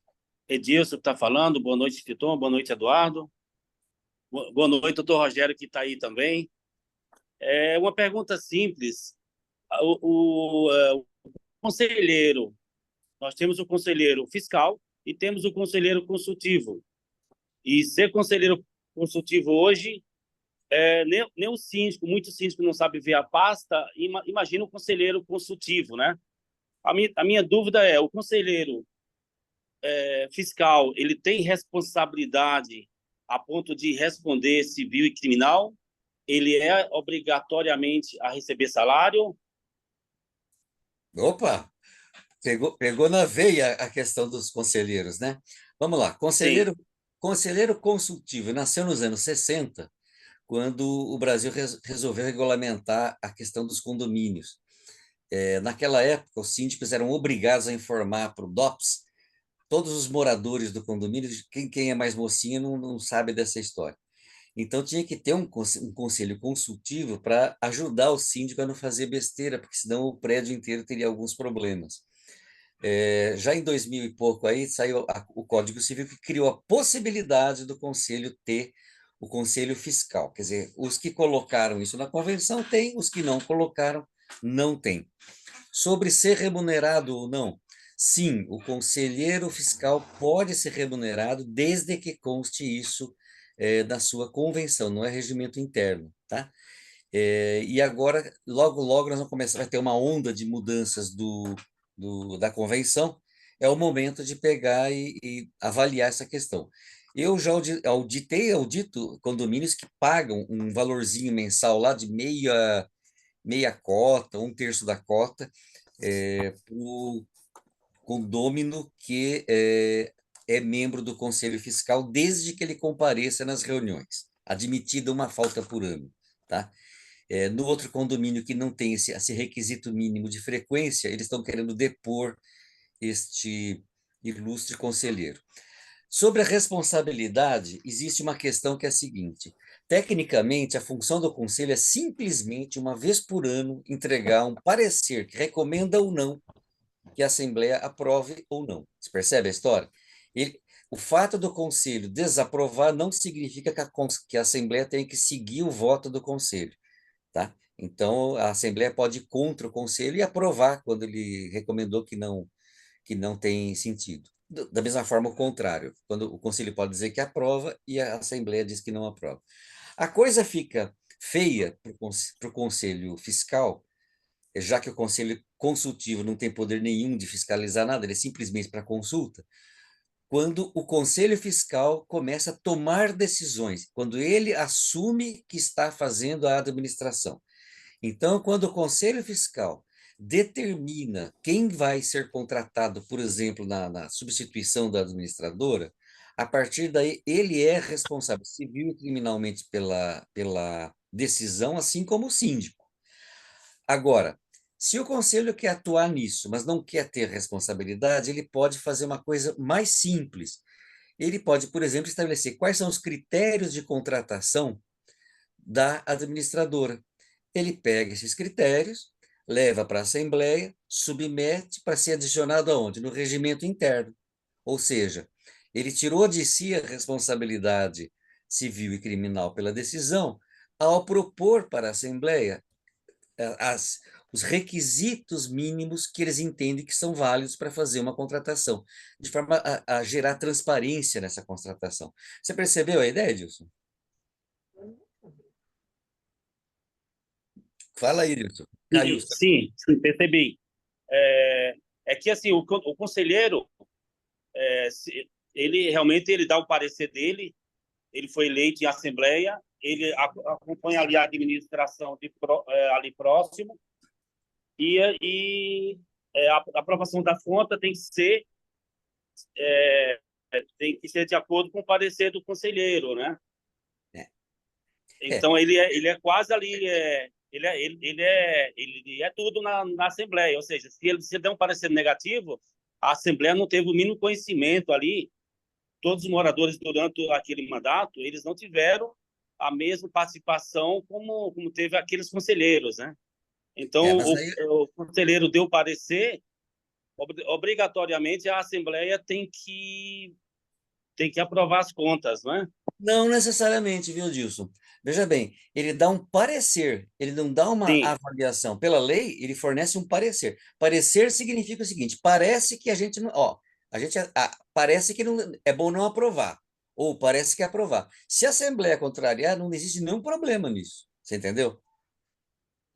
Edilson está falando. Boa noite, Titon. Boa noite, Eduardo. Boa noite, doutor Rogério, que está aí também. É uma pergunta simples. O conselheiro, nós temos o conselheiro fiscal e temos o conselheiro consultivo. E ser conselheiro consultivo hoje, nem o síndico, muito síndico não sabe ver a pasta, imagina o conselheiro consultivo, né? A minha dúvida é, o conselheiro fiscal, ele tem responsabilidade a ponto de responder civil e criminal? Ele é obrigatoriamente a receber salário? Opa, pegou na veia a questão dos conselheiros, né? Vamos lá, Sim, conselheiro consultivo nasceu nos anos 60, quando o Brasil resolveu regulamentar a questão dos condomínios. Naquela época, os síndicos eram obrigados a informar para o DOPS todos os moradores do condomínio. Quem é mais mocinho não sabe dessa história. Então, tinha que ter um conselho consultivo para ajudar o síndico a não fazer besteira, porque senão o prédio inteiro teria alguns problemas. Já em 2000 e pouco aí saiu o Código Civil, que criou a possibilidade do conselho ter o conselho fiscal. Quer dizer, os que colocaram isso na convenção têm, os que não colocaram não têm. Sobre ser remunerado ou não, sim, o conselheiro fiscal pode ser remunerado desde que conste isso na sua convenção, não é regimento interno, tá? E agora, logo, logo, nós vamos começar a ter uma onda de mudanças da convenção. É o momento de pegar e avaliar essa questão. Eu já audito condomínios que pagam um valorzinho mensal lá de meia cota, um terço da cota, para o condômino que é membro do Conselho Fiscal, desde que ele compareça nas reuniões, admitida uma falta por ano, tá? No outro condomínio que não tem esse requisito mínimo de frequência, eles estão querendo depor este ilustre conselheiro. Sobre a responsabilidade, existe uma questão que é a seguinte: tecnicamente, a função do conselho é simplesmente, uma vez por ano, entregar um parecer que recomenda ou não que a Assembleia aprove ou não. Você percebe a história? O fato do conselho desaprovar não significa que a Assembleia tem que seguir o voto do conselho, tá? Então, a Assembleia pode ir contra o conselho e aprovar quando ele recomendou que não tem sentido. Da mesma forma, o contrário, quando o conselho pode dizer que aprova e a Assembleia diz que não aprova. A coisa fica feia para o conselho fiscal, já que o conselho consultivo não tem poder nenhum de fiscalizar nada, ele é simplesmente para consulta, quando o conselho fiscal começa a tomar decisões, quando ele assume que está fazendo a administração. Então, quando o Conselho Fiscal determina quem vai ser contratado, por exemplo, na substituição da administradora, a partir daí ele é responsável civil e criminalmente pela decisão, assim como o síndico. Agora, se o conselho quer atuar nisso, mas não quer ter responsabilidade, ele pode fazer uma coisa mais simples. Ele pode, por exemplo, estabelecer quais são os critérios de contratação da administradora. Ele pega esses critérios, leva para a Assembleia, submete para ser adicionado aonde? No regimento interno. Ou seja, ele tirou de si a responsabilidade civil e criminal pela decisão ao propor para a Assembleia as, os requisitos mínimos que eles entendem que são válidos para fazer uma contratação, de forma a gerar transparência nessa contratação. Você percebeu a ideia, Edilson? Fala aí, Edilson. Caiu. Sim, sim, percebi. É que assim, o conselheiro, ele realmente ele dá o parecer dele, ele foi eleito em assembleia, ele acompanha ali a administração ali próximo, e a aprovação da conta tem que ser de acordo com o parecer do conselheiro, né? É. Então ele é quase ali, ele é tudo na assembleia, ou seja, se ele der um parecer negativo, a assembleia não teve o mínimo conhecimento ali. Todos os moradores durante aquele mandato, eles não tiveram a mesma participação como teve aqueles conselheiros, né? Então, Mas aí... o conselheiro deu parecer, obrigatoriamente a Assembleia tem que aprovar as contas, não é? Não necessariamente, viu, Dilson? Veja bem, ele dá um parecer, ele não dá uma Sim. avaliação. Pela lei, ele fornece um parecer. Parecer significa o seguinte: parece que a gente não. Ó, parece que não, é bom não aprovar, ou parece que é aprovar. Se a Assembleia contrariar, não existe nenhum problema nisso. Você entendeu?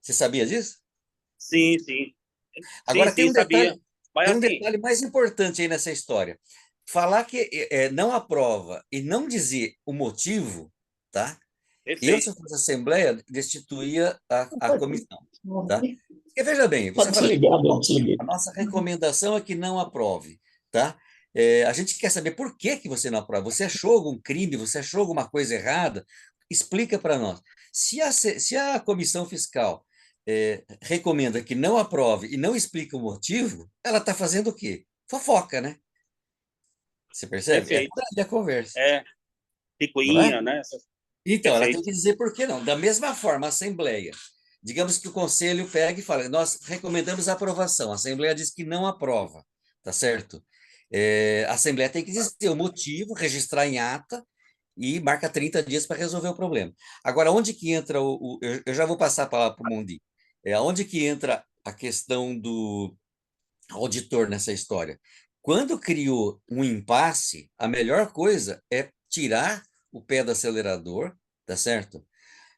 Você sabia disso? Sim, sim. Agora Sim, sabia. Mas tem um assim, detalhe mais importante aí nessa história. Falar que não aprova e não dizer o motivo, tá? Eu, se eu perfeito. fosse Assembleia, destituía a comissão, tá? Porque, veja bem, você Pode fala, desligar, a desligar. nossa recomendação é que não aprove, tá? A gente quer saber por que que você não aprova. Você achou algum crime? Você achou alguma coisa errada? Explica para nós. Se a comissão fiscal recomenda que não aprove e não explica o motivo, ela está fazendo o quê? Fofoca, né? Você percebe? É Perfeito. por aí a conversa, não é? Picuinha, né? Então, ela tem Perfeito. que dizer por que não. Da mesma forma, a Assembleia. Digamos que o Conselho pega e fala, nós recomendamos a aprovação. A Assembleia diz que não aprova, tá certo? A Assembleia tem que dizer o motivo, registrar em ata e marca 30 dias para resolver o problema. Agora, onde que entra eu já vou passar a palavra para o Mondi. Onde que entra a questão do auditor nessa história? Quando criou um impasse, a melhor coisa é tirar o pé do acelerador, tá certo?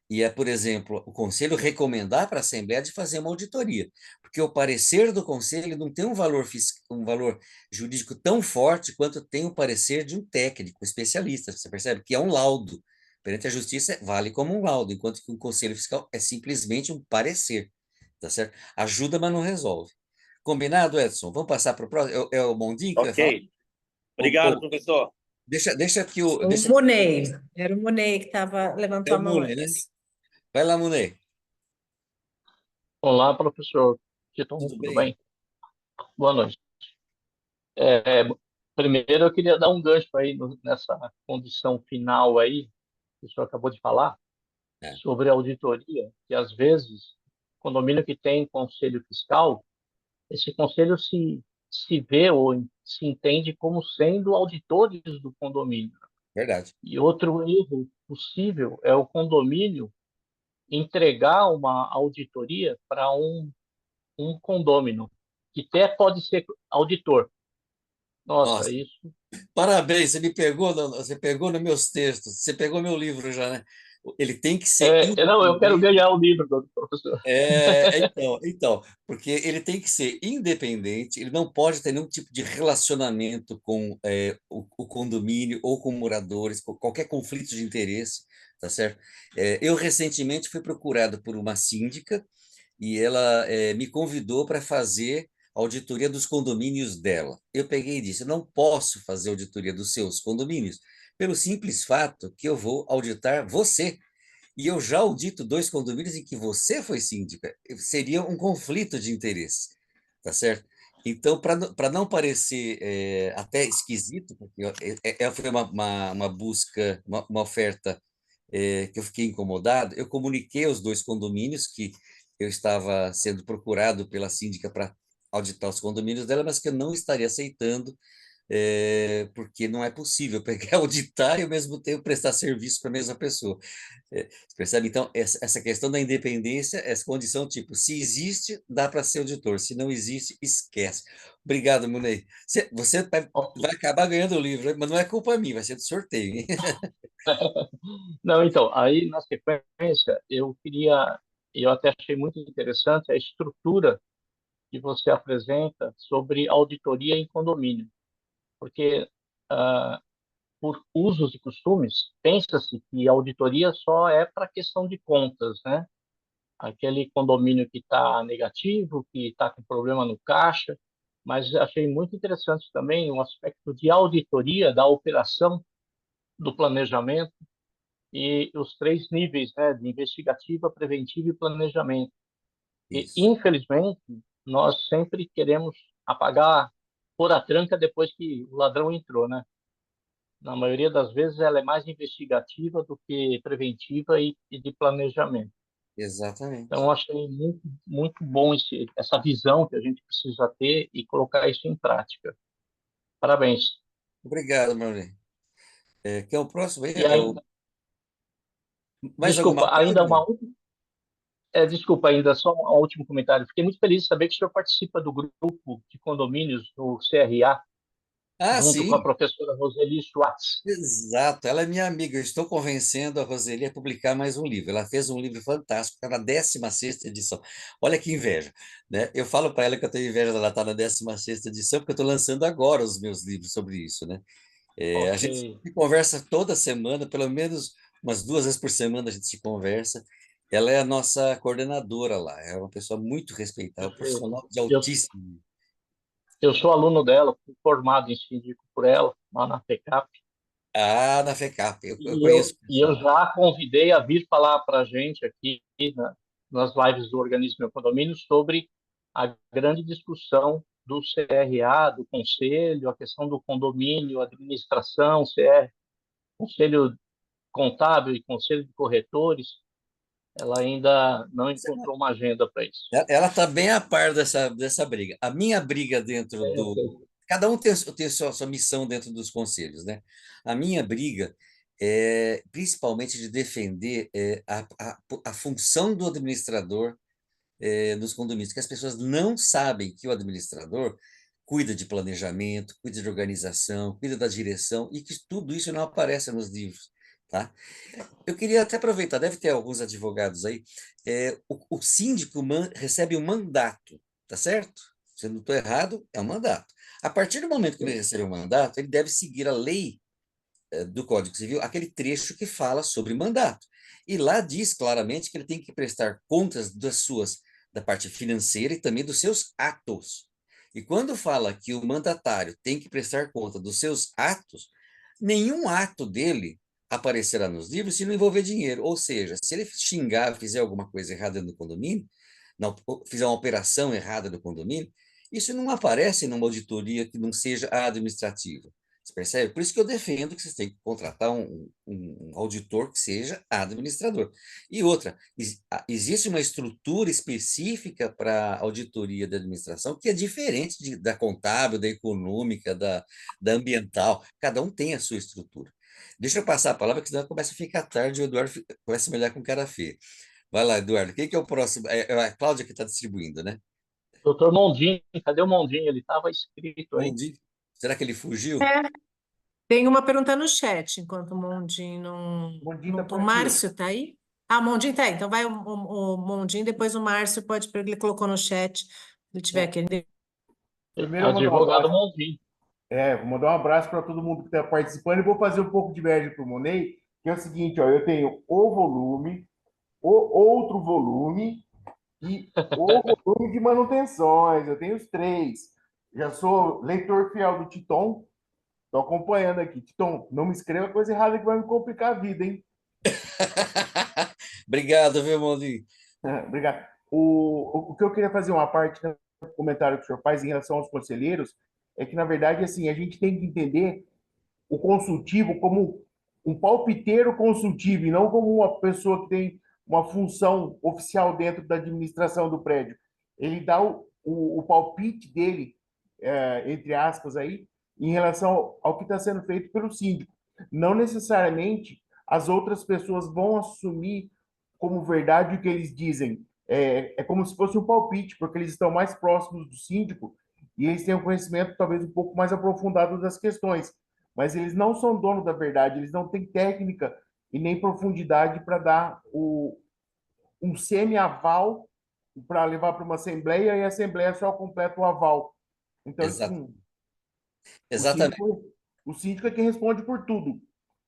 E por exemplo, o conselho recomendar para a Assembleia de fazer uma auditoria, porque o parecer do conselho não tem um valor jurídico tão forte quanto tem o parecer de um técnico, especialista, você percebe? Que é um laudo. Perante a justiça, vale como um laudo, enquanto que um conselho fiscal é simplesmente um parecer, tá certo? Ajuda, mas não resolve. Combinado, Edson? Vamos passar para o próximo? É o Mondinho que vai falar? Ok. Obrigado, professor. Deixa que o... O Monei, era o Monei que É levantou a o mão Mune, né? antes. Vai lá, Munei. Olá, professor Titon, Tudo tudo bem? bem? Boa noite. Primeiro, eu queria dar um gancho aí nessa condição final aí, que o senhor acabou de falar, É, sobre a auditoria, que às vezes, condomínio que tem conselho fiscal, esse conselho se vê ou se entende como sendo auditores do condomínio. verdade. E outro erro possível é o condomínio entregar uma auditoria para um condômino, que até pode ser auditor. Nossa, Nossa, isso. parabéns, você pegou nos meus textos, você pegou meu livro já, né? Ele tem que ser Não, eu quero independente. ganhar o livro do professor. Então, porque ele tem que ser independente, ele não pode ter nenhum tipo de relacionamento com o condomínio ou com moradores, com qualquer conflito de interesse, tá certo? Eu recentemente fui procurado por uma síndica e ela me convidou para fazer a auditoria dos condomínios dela. Eu peguei e disse: eu não posso fazer auditoria dos seus condomínios, pelo simples fato que eu vou auditar você. E eu já audito 2 condomínios em que você foi síndica. Seria um conflito de interesse, tá certo? Então, para não parecer até esquisito, porque foi uma busca, uma oferta que eu fiquei incomodado, eu comuniquei aos 2 condomínios que eu estava sendo procurado pela síndica para auditar os condomínios dela, mas que eu não estaria aceitando porque não é possível pegar, auditar e ao mesmo tempo prestar serviço para a mesma pessoa. Você percebe? Então, essa questão da independência, essa condição, tipo, se existe, dá para ser auditor, se não existe, esquece. Obrigado, Munei. Você vai acabar ganhando o livro, né? Mas não é culpa minha, vai ser do sorteio, hein? Não, então, aí na sequência, eu até achei muito interessante a estrutura que você apresenta sobre auditoria em condomínio, porque ah, por usos e costumes, pensa-se que a auditoria só é para questão de contas, né? Aquele condomínio que está negativo, que está com problema no caixa, mas achei muito interessante também o aspecto de auditoria da operação do planejamento e os três níveis, né, de investigativa, preventiva e planejamento. E, Isso, infelizmente, nós sempre queremos apagar, pôr a tranca depois que o ladrão entrou, né? Na maioria das vezes, ela é mais investigativa do que preventiva e de planejamento. Então, exatamente. eu achei muito, muito bom essa visão que a gente precisa ter e colocar isso em prática. Parabéns. Obrigado, Munei. Quem é o próximo aí? E ainda, Mais alguma desculpa, coisa, ainda Munei? uma desculpa, ainda só um último comentário. Fiquei muito feliz de saber que o senhor participa do grupo de condomínios do CRA, Ah, junto com a sim. professora Roseli Schwartz. Exato, ela é minha amiga. Eu estou convencendo a Roseli a publicar mais um livro. Ela fez um livro fantástico, está na 16ª edição. Olha que inveja, né? Eu falo para ela que eu tenho inveja dela estar na 16ª edição, porque eu estou lançando agora os meus livros sobre isso, né? A Ok, gente se conversa toda semana, pelo menos umas 2 vezes por semana a gente se conversa. Ela é a nossa coordenadora lá, é uma pessoa muito respeitada, um perfeito. profissional de Eu, altíssimo. eu sou aluno dela, fui formado em síndico por ela, lá na FECAP. Ah, na FECAP, eu E eu, conheço o e eu pessoal. já a convidei a vir falar para a gente aqui nas lives do Organismo Meu Condomínio sobre a grande discussão do CRA, do Conselho, a questão do condomínio, administração, CR, Conselho Contábil e Conselho de Corretores. Ela ainda não encontrou uma agenda para isso. Ela está bem a par dessa briga. A minha briga dentro É, eu do. sei. Cada um tem sua missão dentro dos conselhos, né? A minha briga é principalmente de defender a função do administrador nos condomínios, que as pessoas não sabem que o administrador cuida de planejamento, cuida de organização, cuida da direção, e que tudo isso não aparece nos livros, tá? Eu queria até aproveitar, deve ter alguns advogados aí. O síndico recebe um mandato, tá certo? Se eu não estou errado, é um mandato. A partir do momento que ele recebe o mandato, ele deve seguir a lei do Código Civil, aquele trecho que fala sobre mandato. E lá diz claramente que ele tem que prestar contas da parte financeira e também dos seus atos. E quando fala que o mandatário tem que prestar conta dos seus atos, nenhum ato dele aparecerá nos livros se não envolver dinheiro. Ou seja, se ele xingar, fizer alguma coisa errada no condomínio, não, fizer uma operação errada no condomínio, isso não aparece numa auditoria que não seja administrativa. Você percebe? Por isso que eu defendo que vocês têm que contratar um auditor que seja administrador. E outra, existe uma estrutura específica para auditoria da administração que é diferente da contábil, da econômica, da ambiental. Cada um tem a sua estrutura. Deixa eu passar a palavra, porque senão começa a ficar tarde e o Eduardo começa a me olhar com cara feia. Vai lá, Eduardo. Quem que é o próximo? É a Cláudia que está distribuindo, né? Doutor Mondinho, cadê o Mondinho? Ele estava escrito Bom aí. dia. Será que ele fugiu? É, tem uma pergunta no chat, enquanto o Mondinho Mondinho não. está por O aqui. Márcio está aí? Ah, o Mondinho está aí. Então vai o Mondinho, depois o Márcio pode, porque ele colocou no chat, se ele tiver É, aqui. primeiro eu vou mandar um Advogado abraço. Mondinho. Vou mandar um abraço para todo mundo que está participando e vou fazer um pouco de inveja para o Monei, que é o seguinte, ó, eu tenho o volume, o outro volume e o volume de manutenções. Eu tenho os três. Já sou leitor fiel do Titon. Estou acompanhando aqui. Titon, não me escreva coisa errada que vai me complicar a vida, hein? Obrigado, viu, Mondinho? Obrigado. O que eu queria fazer uma parte no comentário que o senhor faz em relação aos conselheiros é que, na verdade, assim, a gente tem que entender o consultivo como um palpiteiro consultivo e não como uma pessoa que tem uma função oficial dentro da administração do prédio. Ele dá o palpite dele, entre aspas, aí, em relação ao que está sendo feito pelo síndico. Não necessariamente as outras pessoas vão assumir como verdade o que eles dizem. É como se fosse um palpite, porque eles estão mais próximos do síndico e eles têm um conhecimento talvez um pouco mais aprofundado das questões. Mas eles não são donos da verdade, eles não têm técnica e nem profundidade para dar um semi-aval para levar para uma assembleia e a assembleia só completa o aval. Então, Exa- assim, o exatamente. síndico, o síndico é quem responde por tudo.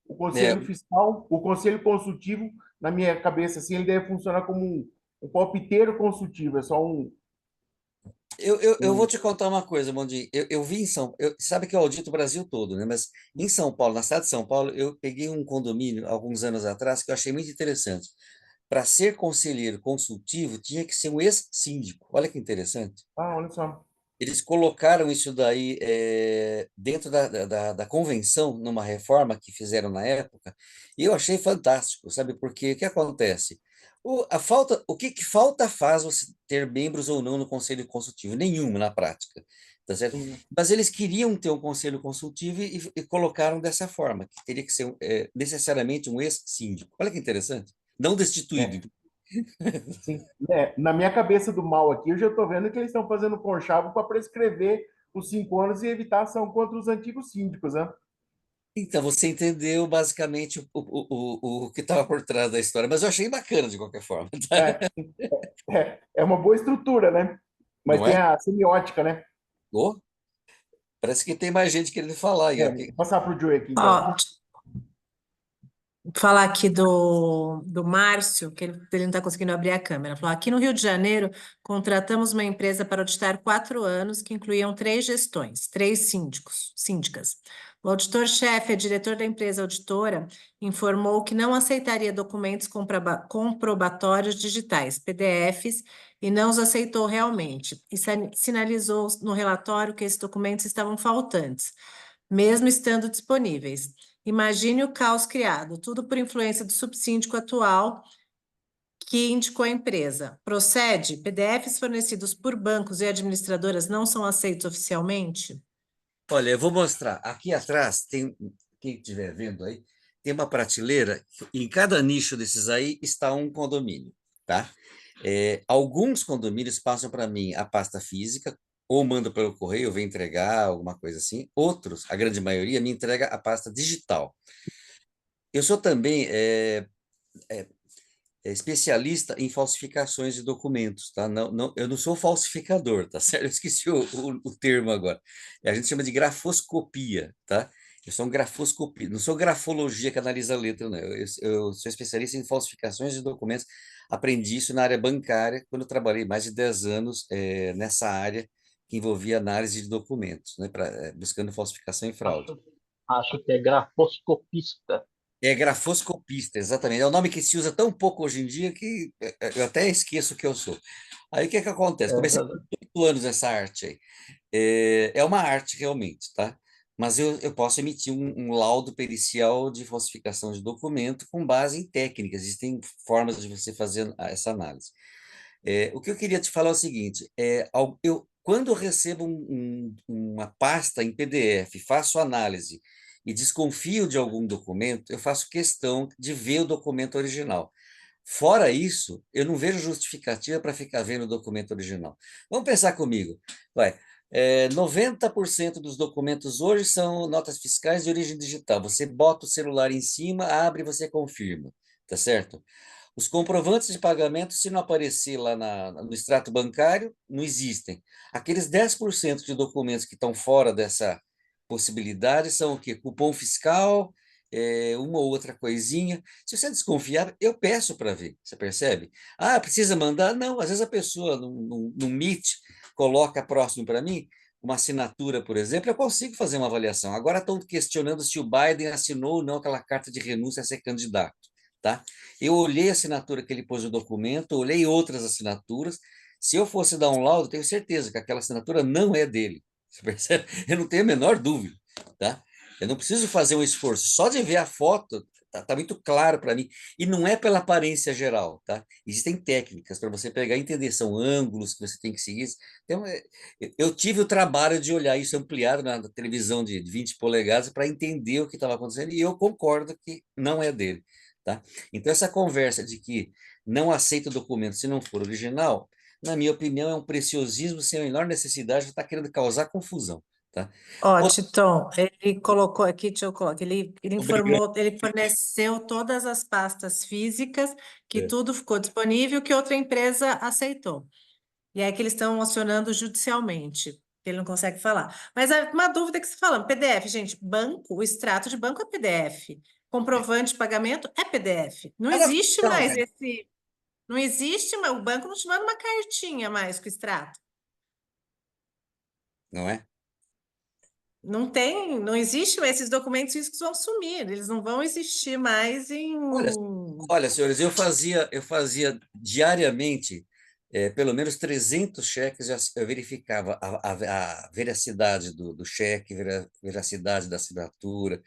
O É, conselho fiscal, o conselho consultivo, na minha cabeça, assim, ele deve funcionar como um palpiteiro consultivo, é só eu vou um... te contar uma coisa, Mondi. Eu vi em São sabe que eu audito o Brasil todo, né? Mas em São Paulo, na cidade de São Paulo, eu peguei um condomínio alguns anos atrás que eu achei muito interessante. Para ser conselheiro consultivo, tinha que ser um ex-síndico. Olha que interessante. Ah, olha só. Eles colocaram isso daí dentro da convenção, numa reforma que fizeram na época, e eu achei fantástico, sabe? Porque o que acontece? O que falta faz você ter membros ou não no conselho consultivo? Nenhuma na prática, tá certo? Sim, Mas eles queriam ter um conselho consultivo e colocaram dessa forma, que teria que ser necessariamente um ex-síndico. Olha que interessante. Não é, destituído. sim. Na minha cabeça do mal aqui, eu já estou vendo que eles estão fazendo conchavo para prescrever os 5 anos e evitar ação contra os antigos síndicos, né? Então, você entendeu basicamente o que estava por trás da história, mas eu achei bacana de qualquer forma, tá? É, é uma boa estrutura, né? Mas Não tem é? a semiótica, né? Ô, parece que tem mais gente querendo falar aí. Ó. Vou passar para o Joey aqui, então. Ó, falar aqui do Márcio, que ele não está conseguindo abrir a câmera. Falou, aqui no Rio de Janeiro, contratamos uma empresa para auditar 4 anos, que incluíam 3 gestões, 3 síndicas. O auditor-chefe, a diretor da empresa auditora, informou que não aceitaria documentos comprobatórios digitais, PDFs, e não os aceitou realmente. E sinalizou no relatório que esses documentos estavam faltantes, mesmo estando disponíveis. Imagine o caos criado, tudo por influência do subsíndico atual que indicou a empresa. Procede? PDFs fornecidos por bancos e administradoras não são aceitos oficialmente? Olha, eu vou mostrar. Aqui atrás, quem estiver vendo aí, tem uma prateleira, em cada nicho desses aí está um condomínio, tá? Alguns condomínios passam para mim a pasta física, ou manda pelo correio, vem entregar, alguma coisa assim. Outros, a grande maioria, me entrega a pasta digital. Eu sou também é, especialista em falsificações de documentos, tá? Eu não sou falsificador, tá certo? Eu esqueci o termo agora. A gente chama de grafoscopia, tá? Eu sou um grafoscopia, não sou grafologia que analisa a letra, não. Eu sou especialista em falsificações de documentos. Aprendi isso na área bancária, quando eu trabalhei mais de 10 anos nessa área que envolvia análise de documentos, né, buscando falsificação e fraude. Acho que é grafoscopista. É grafoscopista, exatamente. É um nome que se usa tão pouco hoje em dia que eu até esqueço o que eu sou. Aí o que é que acontece? Comecei com 8 anos essa arte aí. É uma arte realmente, tá? Mas eu posso emitir um laudo pericial de falsificação de documento com base em técnicas. Existem formas de você fazer essa análise. O que eu queria te falar é o seguinte: quando eu recebo uma pasta em PDF, faço análise e desconfio de algum documento, eu faço questão de ver o documento original. Fora isso, eu não vejo justificativa para ficar vendo o documento original. Vamos pensar comigo. Vai, 90% dos documentos hoje são notas fiscais de origem digital. Você bota o celular em cima, abre e você confirma, tá certo? Os comprovantes de pagamento, se não aparecer lá no extrato bancário, não existem. Aqueles 10% de documentos que estão fora dessa possibilidade são o quê? Cupom fiscal, uma ou outra coisinha. Se você desconfiar, eu peço para ver, você percebe? Ah, precisa mandar? Não, às vezes a pessoa no Meet coloca próximo para mim, uma assinatura, por exemplo, eu consigo fazer uma avaliação. Agora estão questionando se o Biden assinou ou não aquela carta de renúncia a ser candidato, tá? Eu olhei a assinatura que ele pôs no documento, olhei outras assinaturas. Se eu fosse dar um laudo, tenho certeza que aquela assinatura não é dele. Você percebe? Eu não tenho a menor dúvida, tá? Eu não preciso fazer um esforço. Só de ver a foto, tá muito claro para mim. E não é pela aparência geral, tá? Existem técnicas para você pegar e entender, são ângulos que você tem que seguir. Então, eu tive o trabalho de olhar isso ampliado na televisão de 20 polegadas para entender o que estava acontecendo, e eu concordo que não é dele, tá? Então, essa conversa de que não aceita o documento se não for original, na minha opinião, é um preciosismo sem a menor necessidade, está querendo causar confusão, tá? Ó, Titon, ele colocou aqui, deixa eu colocar, ele Obrigado. informou, ele forneceu todas as pastas físicas, que É. tudo ficou disponível, que outra empresa aceitou. E aí que eles estão acionando judicialmente, que ele não consegue falar. Mas uma dúvida que você fala, PDF, gente, banco, o extrato de banco é PDF, comprovante de pagamento é PDF. Não existe Então, mais esse, não existe, o banco não te manda uma cartinha mais com extrato. não é? Não tem, não existe, esses documentos físicos vão sumir, eles não vão existir mais em. Olha, olha, senhores, eu fazia diariamente pelo menos 300 cheques, eu verificava a veracidade do cheque, veracidade da assinatura,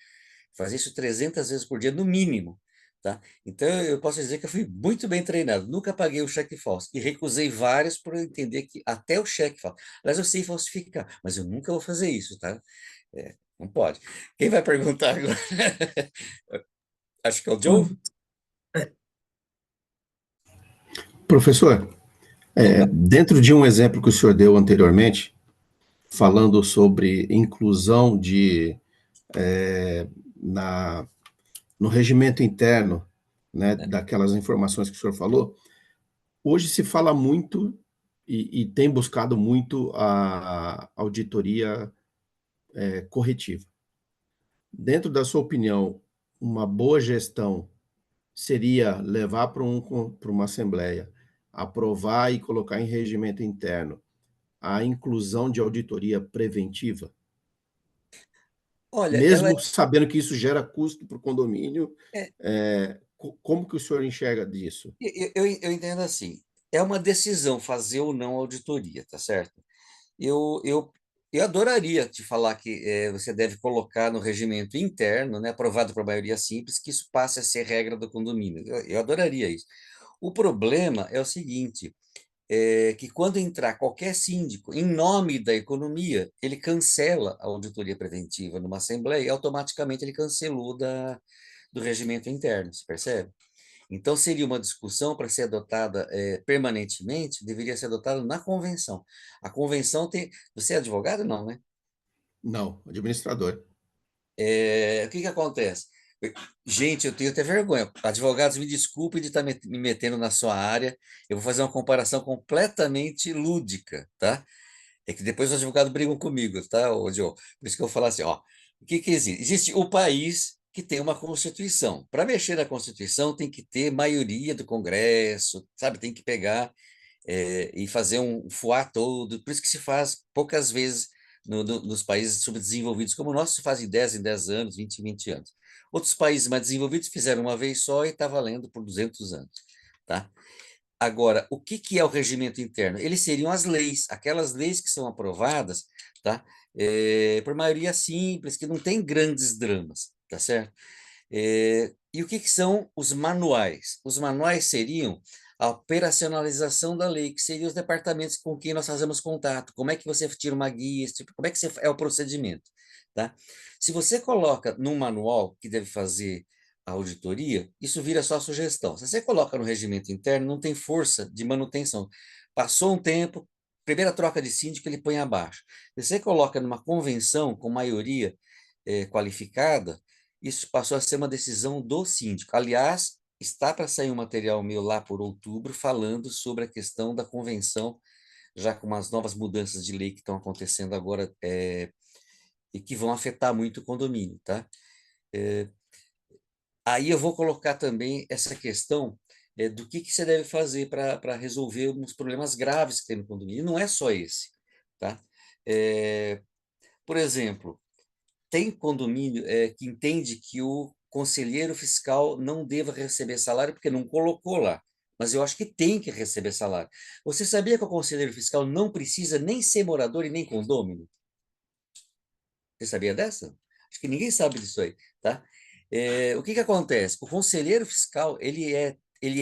fazia isso 300 vezes por dia, no mínimo, tá? Então, eu posso dizer que eu fui muito bem treinado, nunca paguei um cheque falso, e recusei vários por eu entender que até o cheque falso. Aliás, eu sei falsificar, mas eu nunca vou fazer isso, tá? Não pode. Quem vai perguntar agora? Acho que é o Joe? Professor, dentro de um exemplo que o senhor deu anteriormente, falando sobre inclusão na, no regimento interno, né, daquelas informações que o senhor falou, hoje se fala muito e tem buscado muito a auditoria corretiva. Dentro da sua opinião, uma boa gestão seria levar para uma assembleia, aprovar e colocar em regimento interno a inclusão de auditoria preventiva, Olha, ela mesmo sabendo que isso gera custo para o condomínio, é, como que o senhor enxerga disso? eu entendo assim, é uma decisão fazer ou não auditoria, tá certo? Eu, eu, eu adoraria te falar que você deve colocar no regimento interno, né, aprovado por maioria simples, que isso passe a ser regra do condomínio. Eu adoraria isso. O problema é o seguinte, que quando entrar qualquer síndico em nome da economia, ele cancela a auditoria preventiva numa assembleia e automaticamente ele cancelou do regimento interno, se percebe? Então, seria uma discussão para ser adotada permanentemente, deveria ser adotada na convenção. A convenção tem. Você é advogado? Não, né? Não, administrador. O que que acontece? Gente, eu tenho até vergonha. Advogados, me desculpem de estar me metendo na sua área. Eu vou fazer uma comparação completamente lúdica, tá? É que depois os advogados brigam comigo, tá, ô Diogo? Por isso que eu vou falar assim, ó. O que que existe? Existe o país que tem uma Constituição. Para mexer na Constituição, tem que ter maioria do Congresso, sabe? Tem que pegar e fazer um fuá todo. Por isso que se faz poucas vezes nos países subdesenvolvidos como o nosso, se faz em 10 anos, 20 em 20 anos. Outros países mais desenvolvidos fizeram uma vez só e está valendo por 200 anos, tá? Agora, o que que é o regimento interno? Eles seriam as leis, aquelas leis que são aprovadas, tá? Por maioria simples, que não tem grandes dramas, tá certo? E o que que são os manuais? Os manuais seriam a operacionalização da lei, que seriam os departamentos com quem nós fazemos contato. Como é que você tira uma guia, como é que é o procedimento, tá? Se você coloca num manual que deve fazer a auditoria, isso vira só sugestão. Se você coloca no regimento interno, não tem força de manutenção. Passou um tempo, primeira troca de síndico, ele põe abaixo. Se você coloca numa convenção com maioria qualificada, isso passou a ser uma decisão do síndico. Aliás, está para sair um material meu lá por outubro falando sobre a questão da convenção, já com as novas mudanças de lei que estão acontecendo agora e que vão afetar muito o condomínio, tá? Aí eu vou colocar também essa questão do que você deve fazer para resolver uns problemas graves que tem no condomínio. E não é só esse, tá? Por exemplo, tem condomínio que entende que o conselheiro fiscal não deva receber salário porque não colocou lá. Mas eu acho que tem que receber salário. Você sabia que o conselheiro fiscal não precisa nem ser morador e nem condômino? Você sabia dessa? Acho que ninguém sabe disso aí, tá? O que que acontece? O conselheiro fiscal, ele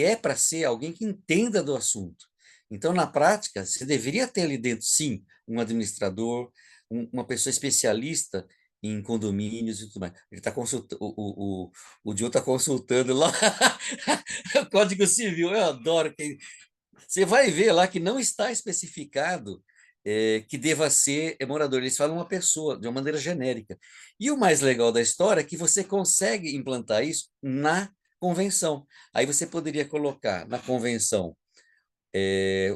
é para ser alguém que entenda do assunto. Então, na prática, você deveria ter ali dentro, sim, um administrador, uma pessoa especialista em condomínios e tudo mais. Ele está consultando, o Joe está consultando lá o Código Civil. Eu adoro quem. Você vai ver lá que não está especificado que deva ser morador. Eles falam uma pessoa, de uma maneira genérica. E o mais legal da história é que você consegue implantar isso na convenção. Aí você poderia colocar na convenção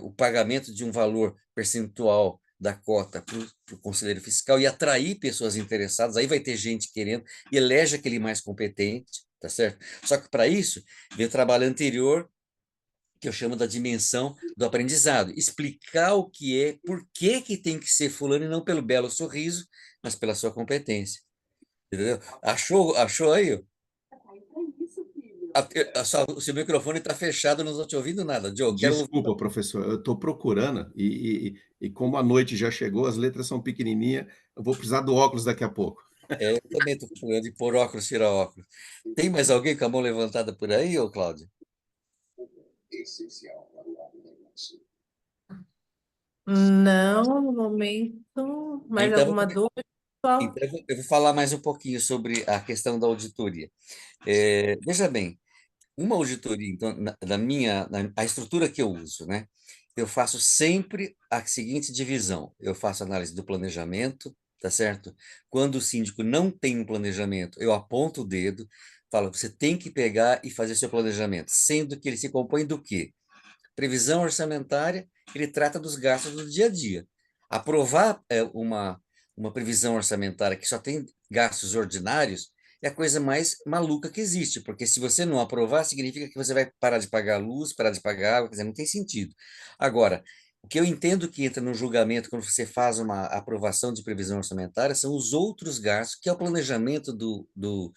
o pagamento de um valor percentual da cota para o conselheiro fiscal e atrair pessoas interessadas. Aí vai ter gente querendo e elege aquele mais competente, tá certo? Só que para isso, vem o trabalho anterior que eu chamo da dimensão do aprendizado. Explicar o que é, por que que tem que ser fulano e não pelo belo sorriso, mas pela sua competência. Entendeu? Achou aí? O seu microfone está fechado, não estou te ouvindo nada. Joe, quero ouvir. Desculpa, professor, eu estou procurando e como a noite já chegou, as letras são pequenininhas, eu vou precisar do óculos daqui a pouco. Eu também estou procurando de pôr óculos, tirar óculos. Tem mais alguém com a mão levantada por aí, ô Cláudio? Não, no momento. Mais Então, alguma dúvida, pessoal? então, eu vou falar mais um pouquinho sobre a questão da auditoria. Veja bem, uma auditoria, então, a estrutura que eu uso, né? Eu faço sempre a seguinte divisão: eu faço análise do planejamento, tá certo? Quando o síndico não tem um planejamento, eu aponto o dedo, falo, você tem que pegar e fazer seu planejamento, sendo que ele se compõe do quê? Previsão orçamentária, ele trata dos gastos do dia a dia. Aprovar uma previsão orçamentária que só tem gastos ordinários é a coisa mais maluca que existe, porque se você não aprovar, significa que você vai parar de pagar luz, parar de pagar água, quer dizer, não tem sentido. Agora, o que eu entendo que entra no julgamento quando você faz uma aprovação de previsão orçamentária são os outros gastos, que é o planejamento do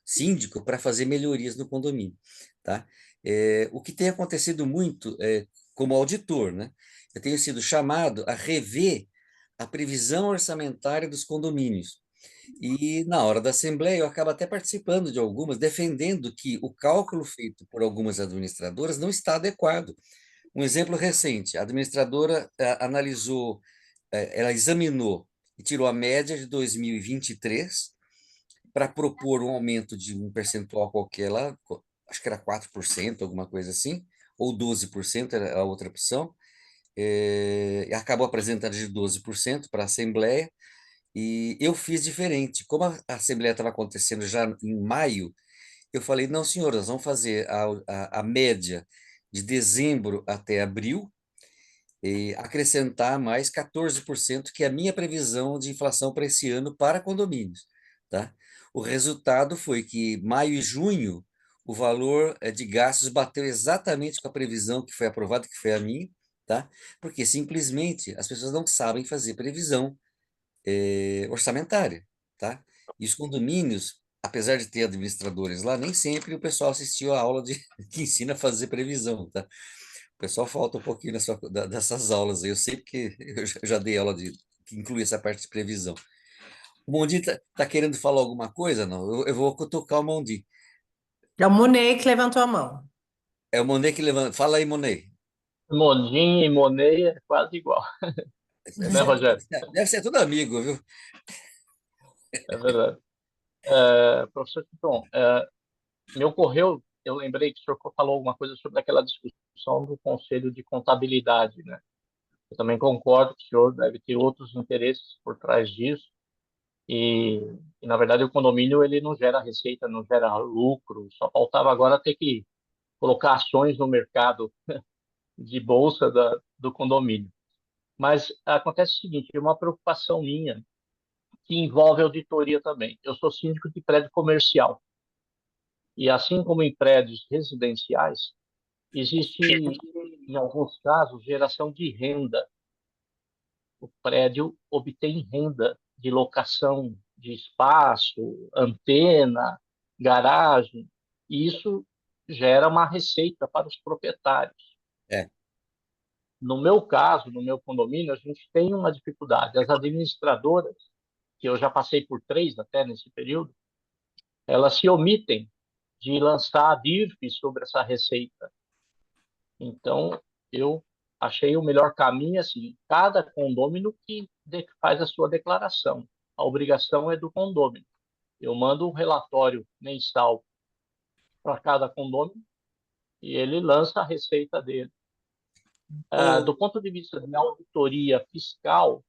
síndico para fazer melhorias no condomínio, tá? O que tem acontecido muito como auditor, né? Eu tenho sido chamado a rever a previsão orçamentária dos condomínios. E na hora da assembleia eu acabo até participando de algumas, defendendo que o cálculo feito por algumas administradoras não está adequado. Um exemplo recente, a administradora analisou, ela examinou e tirou a média de 2023 para propor um aumento de um percentual qualquer lá, acho que era 4%, alguma coisa assim, ou 12% era a outra opção, e acabou apresentando de 12% para a Assembleia, e eu fiz diferente. Como a Assembleia estava acontecendo já em maio, eu falei, não, senhor, nós vamos fazer a média de dezembro até abril, e acrescentar mais 14%, que é a minha previsão de inflação para esse ano para condomínios, tá? O resultado foi que maio e junho o valor de gastos bateu exatamente com a previsão que foi aprovada, que foi a minha, tá? Porque simplesmente as pessoas não sabem fazer previsão orçamentária, tá? E os condomínios, apesar de ter administradores lá, nem sempre o pessoal assistiu a aula que ensina a fazer previsão, tá? O pessoal falta um pouquinho dessas aulas aí. Eu sei porque eu já dei aula que inclui essa parte de previsão. O Mondi tá querendo falar alguma coisa? Não, eu vou cutucar o Mondi. É o Monei que levantou a mão. É o Monet que levanta. Fala aí, Monet. Mondinho e Monet é quase igual, né, Rogério? Deve ser tudo amigo, viu? É verdade. Professor Titon, me ocorreu, eu lembrei que o senhor falou alguma coisa sobre aquela discussão do Conselho de Contabilidade, né? Eu também concordo que o senhor deve ter outros interesses por trás disso e, na verdade, o condomínio ele não gera receita, não gera lucro, só faltava agora ter que colocar ações no mercado de bolsa do condomínio. Mas acontece o seguinte, uma preocupação minha que envolve auditoria também. Eu sou síndico de prédio comercial e assim como em prédios residenciais, existe, em alguns casos, geração de renda. O prédio obtém renda de locação de espaço, antena, garagem, e isso gera uma receita para os proprietários. É. No meu caso, no meu condomínio, a gente tem uma dificuldade. As administradoras, que eu já passei por 3 até nesse período, elas se omitem de lançar a DIRF sobre essa receita. Então, eu achei o melhor caminho assim, cada condômino que faz a sua declaração. A obrigação é do condômino. Eu mando um relatório mensal para cada condômino e ele lança a receita dele. Do ponto de vista de auditoria fiscal,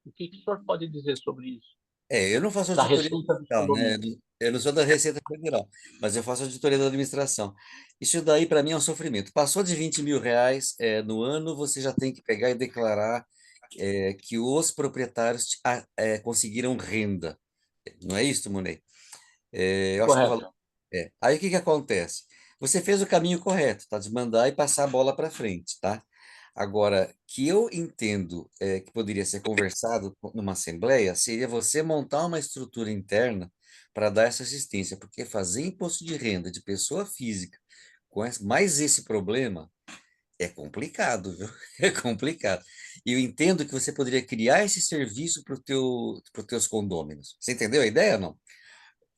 o que o senhor pode dizer sobre isso? Eu não faço Da auditoria receita dos fiscal, né? condomínios. Eu não sou da Receita Federal, mas eu faço auditoria da administração. Isso daí, para mim, é um sofrimento. Passou de 20 mil reais no ano, você já tem que pegar e declarar que os proprietários conseguiram renda. Não é isso, Monet? Eu acho que o valor. Correto. Aí o que que acontece? Você fez o caminho correto, tá? De mandar e passar a bola para frente, tá? Agora, que eu entendo que poderia ser conversado numa assembleia, seria você montar uma estrutura interna para dar essa assistência, porque fazer imposto de renda de pessoa física com mais esse problema é complicado, viu? É complicado. E eu entendo que você poderia criar esse serviço para os teus condôminos. Você entendeu a ideia, ou não?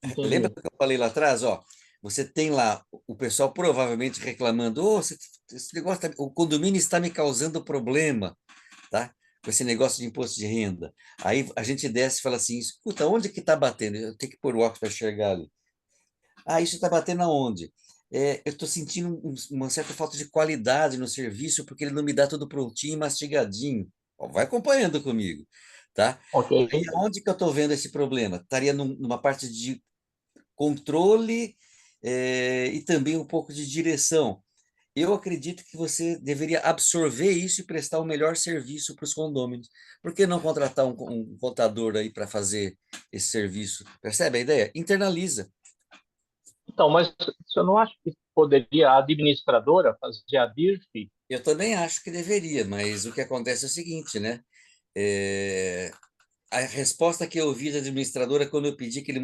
Lembra Entendi. do que eu falei lá atrás, ó? Você tem lá o pessoal provavelmente reclamando, esse negócio o condomínio está me causando problema, tá? Com esse negócio de imposto de renda. Aí a gente desce e fala assim, escuta, onde que está batendo? Eu tenho que pôr o óculos para enxergar ali. Isso está batendo aonde? Eu estou sentindo uma certa falta de qualidade no serviço porque ele não me dá tudo prontinho e mastigadinho. Ó, vai acompanhando comigo, tá? Ok. Aí onde que eu estou vendo esse problema? Estaria numa parte de controle, e também um pouco de direção. Eu acredito que você deveria absorver isso e prestar o melhor serviço para os condôminos. Por que não contratar um contador aí para fazer esse serviço? Percebe a ideia? Internaliza. Então, mas eu não acho que poderia a administradora fazer a DIRF? Eu também acho que deveria, mas o que acontece é o seguinte, né? É, A resposta que eu ouvi da administradora quando eu pedi que eles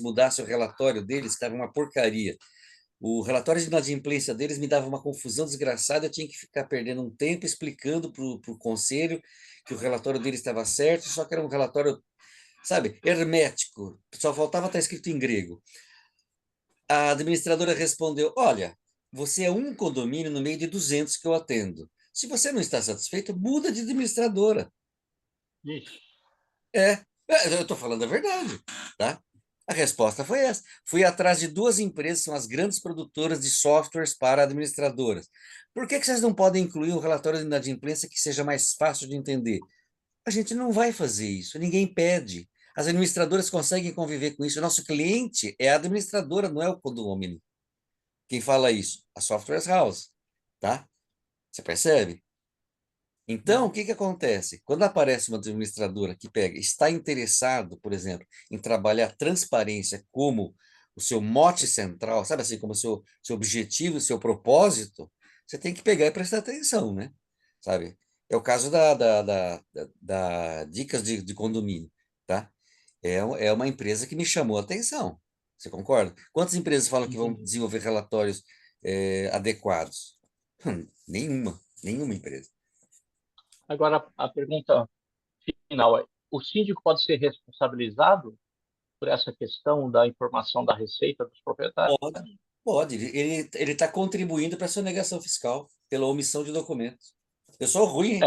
mudassem o relatório deles, estava uma porcaria. O relatório de inadimplência deles me dava uma confusão desgraçada, eu tinha que ficar perdendo um tempo explicando para o conselho que o relatório deles estava certo, só que era um relatório, sabe, hermético, só faltava estar escrito em grego. A administradora respondeu: Olha, você é um condomínio no meio de 200 que eu atendo. Se você não está satisfeito, muda de administradora. Ixi. Eu estou falando a verdade, tá? A resposta foi essa. Fui atrás de duas empresas, são as grandes produtoras de softwares para administradoras. Por que que vocês não podem incluir um relatório de inadimplência que seja mais fácil de entender? A gente não vai fazer isso, ninguém pede. As administradoras conseguem conviver com isso. O nosso cliente é a administradora, não é o condomínio. Quem fala isso? A Software House, tá? Você percebe? Então, o que que acontece? Quando aparece uma administradora que está interessado, por exemplo, em trabalhar transparência como o seu mote central, sabe assim, como o seu objetivo, o seu propósito, você tem que pegar e prestar atenção, né? Sabe? É o caso da Dicas de Condomínio, tá? É uma empresa que me chamou a atenção. Você concorda? Quantas empresas falam que vão Entendi. desenvolver relatórios adequados? Nenhuma empresa. Agora, a pergunta final é: o síndico pode ser responsabilizado por essa questão da informação da receita dos proprietários? Pode, pode. Ele está contribuindo para a sonegação fiscal pela omissão de documentos. Eu sou ruim, hein?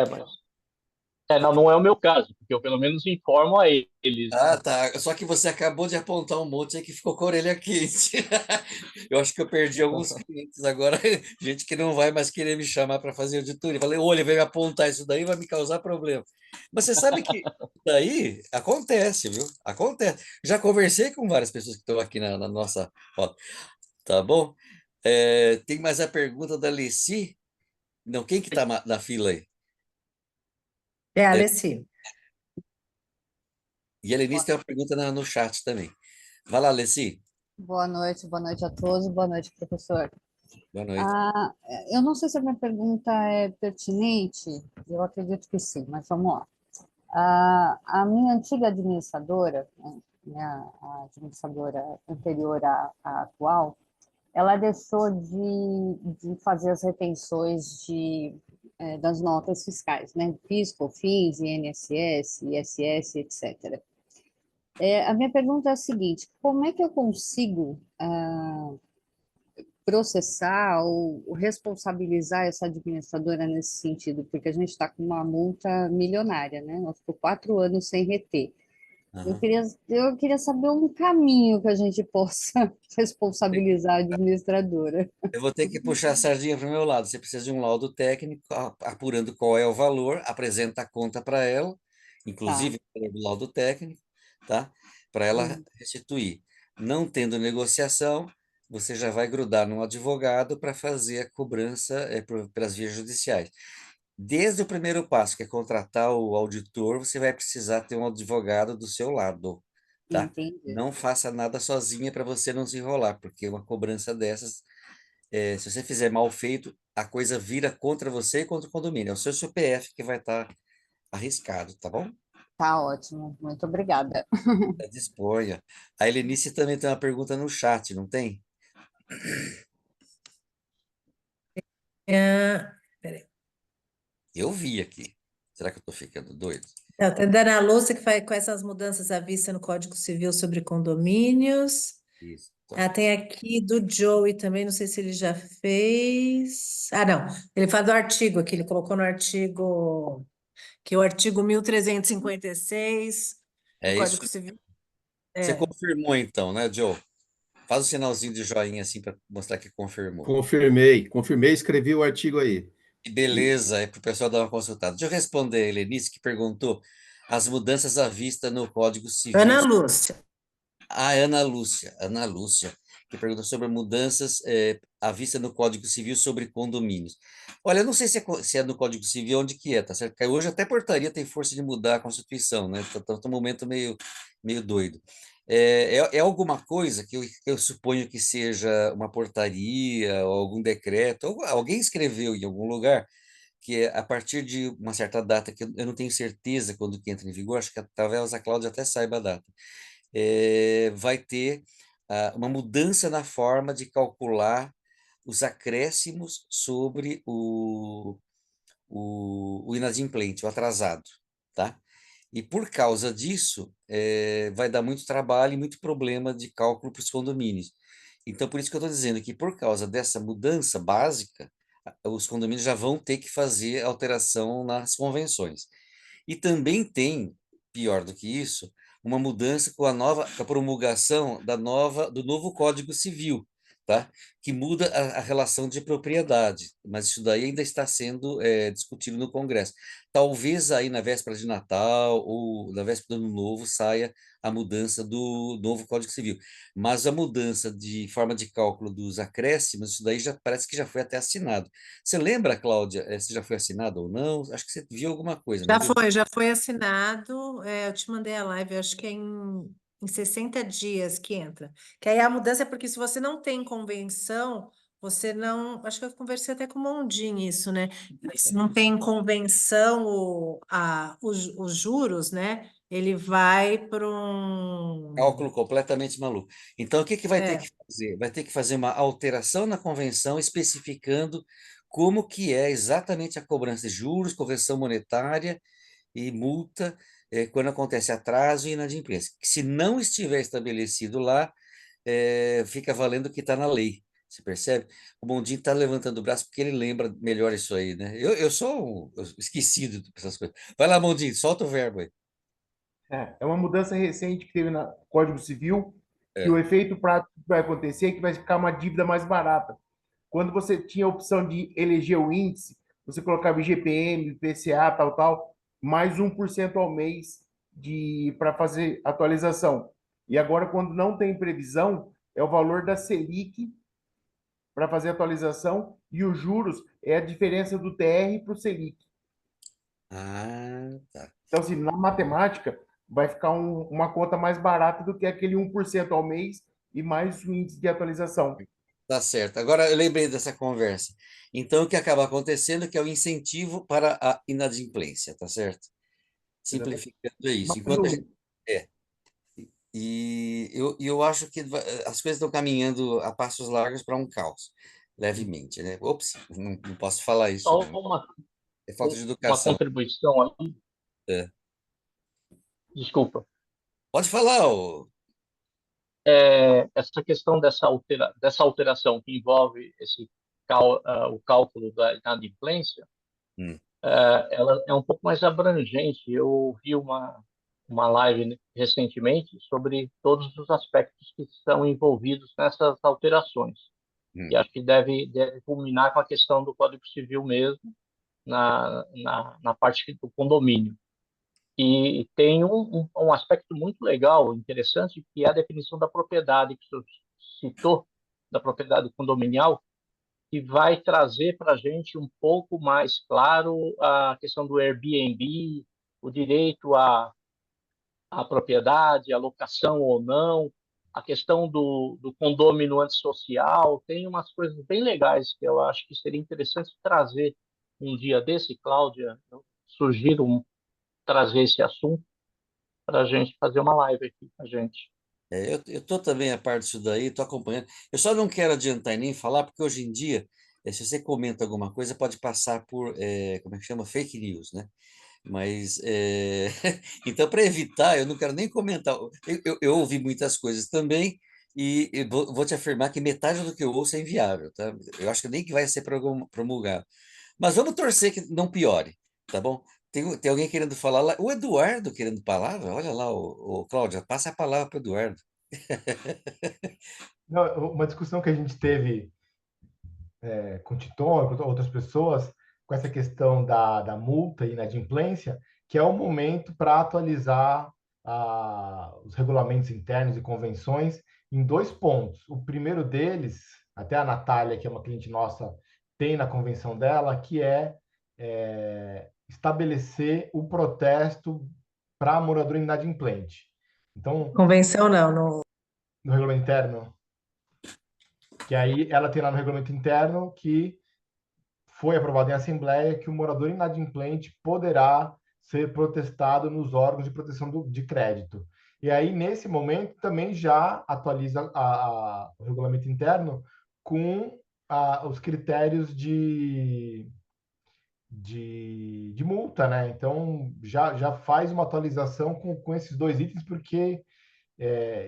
Mas não é o meu caso, porque eu pelo menos informo a eles. Ah, tá. Só que você acabou de apontar um monte aí que ficou com a orelha quente. Eu acho que eu perdi alguns clientes agora, gente que não vai mais querer me chamar para fazer auditoria. Falei, olha, ele vai me apontar isso daí, vai me causar problema. Mas você sabe que daí acontece, viu? Acontece. Já conversei com várias pessoas que estão aqui na nossa roda. Tá bom? Tem mais a pergunta da Leci? Não, quem que está na fila aí? É a É, Alessi. e a Lenice tem uma pergunta no chat também. Vai lá, Leci. Boa noite a todos, boa noite, professor. Boa noite. Ah, eu não sei se a minha pergunta é pertinente, eu acredito que sim, mas vamos lá. A minha antiga administradora, a administradora anterior à atual, ela deixou de fazer as retenções das notas fiscais, né? PIS, COFINS, INSS, ISS, etc. A minha pergunta é a seguinte: como é que eu consigo processar ou responsabilizar essa administradora nesse sentido? Porque a gente está com uma multa milionária, né? Ela ficou 4 anos sem reter. Eu Aham. queria, eu queria saber um caminho que a gente possa responsabilizar a administradora. Eu vou ter que puxar a sardinha para o meu lado. Você precisa de um laudo técnico, apurando qual é o valor, apresenta a conta para ela, Tá. inclusive o valor do laudo técnico, tá? Para ela Hum, restituir. Não tendo negociação, você já vai grudar num advogado para fazer a cobrança pelas vias judiciais. Desde o primeiro passo, que é contratar o auditor, você vai precisar ter um advogado do seu lado, tá? entendi. Não faça nada sozinha para você não se enrolar, porque uma cobrança dessas, se você fizer mal feito, a coisa vira contra você e contra o condomínio. É o seu CPF que vai estar arriscado, tá bom? Tá ótimo. Muito obrigada. Disponha. A Helenice também tem uma pergunta no chat, não tem? Peraí. Eu vi aqui. Será que eu estou ficando doido? Então, tem da Ana Lúcia, que faz com essas mudanças à vista no Código Civil sobre condomínios. Isso. Tem aqui do Joey também, não sei se ele já fez. Não. Ele fala do artigo aqui, ele colocou no artigo, que é o artigo 1356 do É isso. Código Civil. Você É. confirmou então, né, Joe? Faz o sinalzinho de joinha assim para mostrar que confirmou. Confirmei, escrevi o artigo aí. Que E beleza, é para o pessoal dar uma consultada. Deixa eu responder a Helenice, que perguntou as mudanças à vista no Código Civil. Ana Lúcia. A Ana Lúcia, que perguntou sobre mudanças à vista no Código Civil sobre condomínios. Olha, eu não sei se é no Código Civil, onde que é, tá certo? Porque hoje até portaria tem força de mudar a Constituição, né? Tá um momento meio doido. É alguma coisa que eu suponho que seja uma portaria ou algum decreto, ou alguém escreveu em algum lugar que a partir de uma certa data, que eu não tenho certeza quando que entra em vigor, acho que talvez a Cláudia até saiba a data, vai ter uma mudança na forma de calcular os acréscimos sobre o inadimplente, o atrasado, tá? E por causa disso, vai dar muito trabalho e muito problema de cálculo para os condomínios. Então, por isso que eu estou dizendo que por causa dessa mudança básica, os condomínios já vão ter que fazer alteração nas convenções. E também tem, pior do que isso, uma mudança com a promulgação do novo Código Civil, tá? Que muda a relação de propriedade, mas isso daí ainda está sendo discutido no Congresso. Talvez aí na véspera de Natal ou na véspera do Ano Novo saia a mudança do novo Código Civil. Mas a mudança de forma de cálculo dos acréscimos, isso daí já parece que já foi até assinado. Você lembra, Cláudia, se já foi assinado ou não? Acho que você viu alguma coisa, não viu? Já foi assinado. Eu te mandei a live, eu acho que é em 60 dias que entra. Que aí a mudança é porque se você não tem convenção, você não. Acho que eu conversei até com o Mondin isso, né? Se não tem convenção, os juros, né? Ele vai para um. Cálculo completamente maluco. Então, o que que vai ter É, que fazer? Vai ter que fazer uma alteração na convenção especificando como que é exatamente a cobrança de juros, correção monetária e multa quando acontece atraso e inadimplência. Que se não estiver estabelecido lá, fica valendo o que está na lei. Você percebe? O Mondinho está levantando o braço porque ele lembra melhor isso aí, né? Eu sou esquecido dessas coisas. Vai lá, Mondinho, solta o verbo aí. É uma mudança recente que teve no Código Civil, que o É, efeito prático que vai acontecer é que vai ficar uma dívida mais barata. Quando você tinha a opção de eleger o índice, você colocava IGPM, IPCA, tal, mais 1% ao mês para fazer atualização. E agora, quando não tem previsão, é o valor da Selic para fazer atualização e os juros é a diferença do TR para o Selic. tá. Então, assim, na matemática, vai ficar uma conta mais barata do que aquele 1% ao mês e mais o índice de atualização. Tá certo. Agora eu lembrei dessa conversa. Então, o que acaba acontecendo é que é o incentivo para a inadimplência, tá certo? Exatamente. Simplificando é isso. Mas Enquanto a gente. É. E eu acho que as coisas estão caminhando a passos largos para um caos, levemente, né? Ops, não posso falar isso, Só né? É falta de uma educação. contribuição aí, É. desculpa. Pode falar, Essa questão dessa alteração que envolve o cálculo da inadimplência, Hum. ela é um pouco mais abrangente. Eu vi uma live recentemente sobre todos os aspectos que são envolvidos nessas alterações. E acho que deve culminar com a questão do Código Civil mesmo, na parte do condomínio. E tem um aspecto muito legal, interessante, que é a definição da propriedade que o senhor citou, da propriedade condominial, que vai trazer para a gente um pouco mais claro a questão do Airbnb, o direito à propriedade, a locação ou não, a questão do condômino antissocial. Tem umas coisas bem legais que eu acho que seria interessante trazer um dia desse, Cláudia. Eu sugiro trazer esse assunto para a gente fazer uma live aqui com a gente. Eu estou também a parte disso daí, estou acompanhando. Eu só não quero adiantar e nem falar, porque hoje em dia, se você comenta alguma coisa, pode passar por, como é que chama? Fake news, né? Mas, então, para evitar, eu não quero nem comentar. Eu ouvi muitas coisas também, e eu vou te afirmar que metade do que eu ouço é inviável, tá? Eu acho que nem que vai ser promulgado. Mas vamos torcer que não piore, tá bom? Tem alguém querendo falar lá. O Eduardo querendo palavra? Olha lá, o Cláudia, passa a palavra para o Eduardo. Não, uma discussão que a gente teve com o Titon, com outras pessoas, com essa questão da multa e inadimplência, que é o momento para atualizar os regulamentos internos e convenções em 2 pontos. O primeiro deles, até a Natália, que é uma cliente nossa, tem na convenção dela, que é estabelecer o protesto para morador inadimplente. Então, Convenção não, no no regulamento interno, que aí ela tem lá no regulamento interno que foi aprovado em assembleia que o morador inadimplente poderá ser protestado nos órgãos de proteção de crédito. E aí, nesse momento, também já atualiza o regulamento interno com os critérios de multa, né? Então, já faz uma atualização com esses 2 itens, porque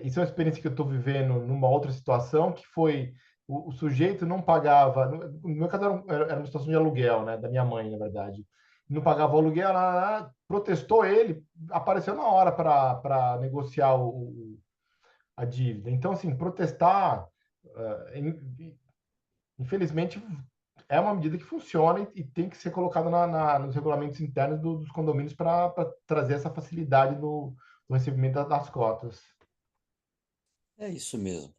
isso é uma experiência que eu estou vivendo numa outra situação, que foi o sujeito não pagava, no meu caso era uma situação de aluguel, né, da minha mãe, na verdade. Não pagava o aluguel, protestou ele, apareceu na hora para negociar a dívida. Então, assim, protestar, infelizmente, é uma medida que funciona e tem que ser colocada nos regulamentos internos dos condomínios para trazer essa facilidade no recebimento das cotas. É isso mesmo.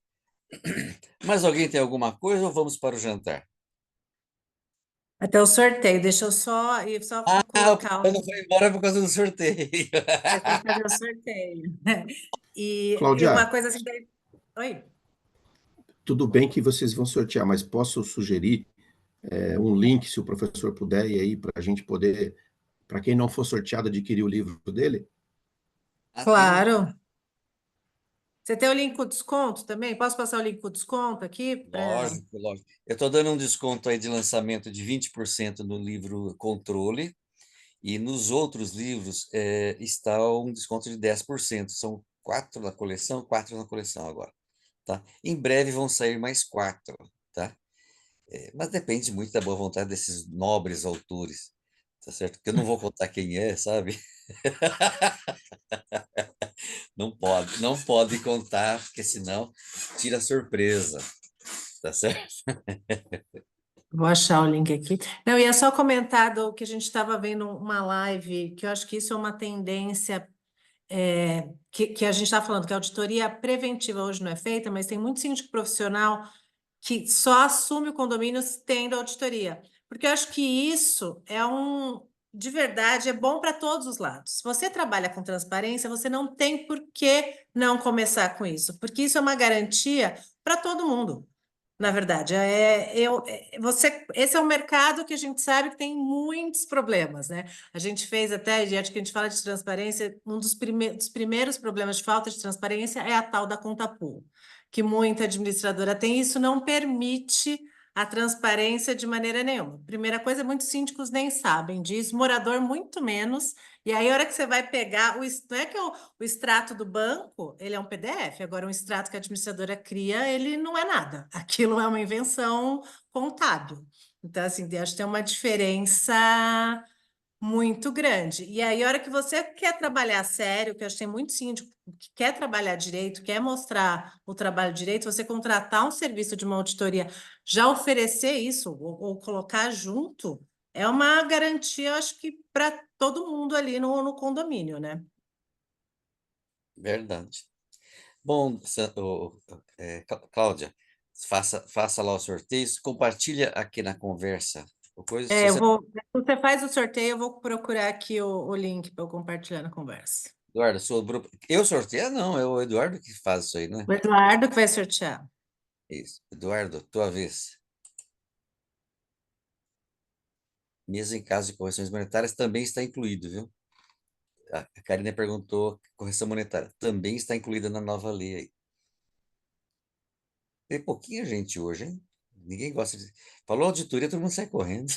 Mais alguém tem alguma coisa ou vamos para o jantar? até o sorteio, deixa eu só O colocar Paulo foi embora por causa do sorteio. tem que fazer o sorteio. E Cláudia, uma coisa assim. Oi. tudo bem que vocês vão sortear, mas posso sugerir um link, se o professor puder, e aí para a gente poder, para quem não for sorteado, adquirir o livro dele? Claro. Você tem o link com desconto também? Posso passar o link com desconto aqui? Lógico, lógico. Eu estou dando um desconto aí de lançamento de 20% no livro Controle, e nos outros livros está um desconto de 10%. São 4 na coleção, 4 na coleção agora. Tá? Em breve vão sair mais 4, tá? Mas depende muito da boa vontade desses nobres autores, tá certo? Porque eu não vou contar quem é, sabe? Não pode contar, porque senão tira a surpresa, tá certo? Vou achar o link aqui. Não, e é só comentar do que a gente estava vendo uma live, que eu acho que isso é uma tendência que a gente está falando, que a auditoria preventiva hoje não é feita, mas tem muito síndico profissional que só assume o condomínio tendo auditoria. Porque eu acho que isso de verdade, é bom para todos os lados. Se você trabalha com transparência, você não tem por que não começar com isso, porque isso é uma garantia para todo mundo. Na verdade, esse é um mercado que a gente sabe que tem muitos problemas, né? A gente fez até, acho que a gente fala de transparência, um dos primeiros problemas de falta de transparência é a tal da conta pool, que muita administradora tem. Isso não permite a transparência de maneira nenhuma. Primeira coisa, muitos síndicos nem sabem disso, morador muito menos. E aí, a hora que você vai pegar, não é que o extrato do banco, ele é um PDF, agora um extrato que a administradora cria, ele não é nada. Aquilo é uma invenção contábil. Então, assim, acho que tem uma diferença muito grande. E aí, a hora que você quer trabalhar sério, que eu acho que tem muito síndico que quer trabalhar direito, quer mostrar o trabalho direito, você contratar um serviço de uma auditoria, já oferecer isso, ou colocar junto, é uma garantia, acho que, para todo mundo ali no condomínio, né? Verdade. Bom, Cláudia, faça lá o sorteio, compartilha aqui na conversa. Se Eu você, você faz o sorteio, eu vou procurar aqui o link para eu compartilhar na conversa. Eduardo, sobrou. Eu sorteio? Não, é o Eduardo que faz isso aí, né? O Eduardo que vai sortear. Isso. Eduardo, tua vez. Mesa em caso de correções monetárias também está incluído, viu? A Karina perguntou, correção monetária também está incluída na nova lei aí. Tem pouquinha gente hoje, hein? Ninguém gosta de... Falou auditoria, todo mundo sai correndo.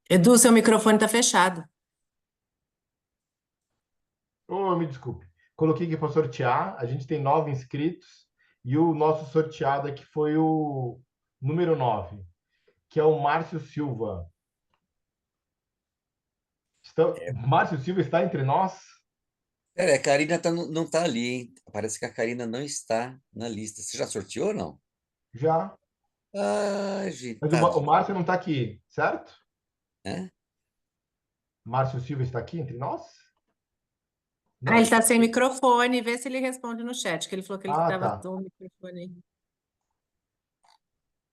Edu, seu microfone está fechado. Oh, me desculpe. Coloquei aqui para sortear. A gente tem 9 inscritos. E o nosso sorteado aqui foi o número 9, que é o Márcio Silva. Márcio Silva está entre nós? Pera, a Karina não está ali, hein? Parece que a Karina não está na lista. Você já sorteou ou não? Já. Ah, gente, Mas o Márcio não está aqui, certo? né? Márcio Silva está aqui entre nós? Não, ele está sem microfone. Vê se ele responde no chat, que ele falou que ele estava com o microfone aí.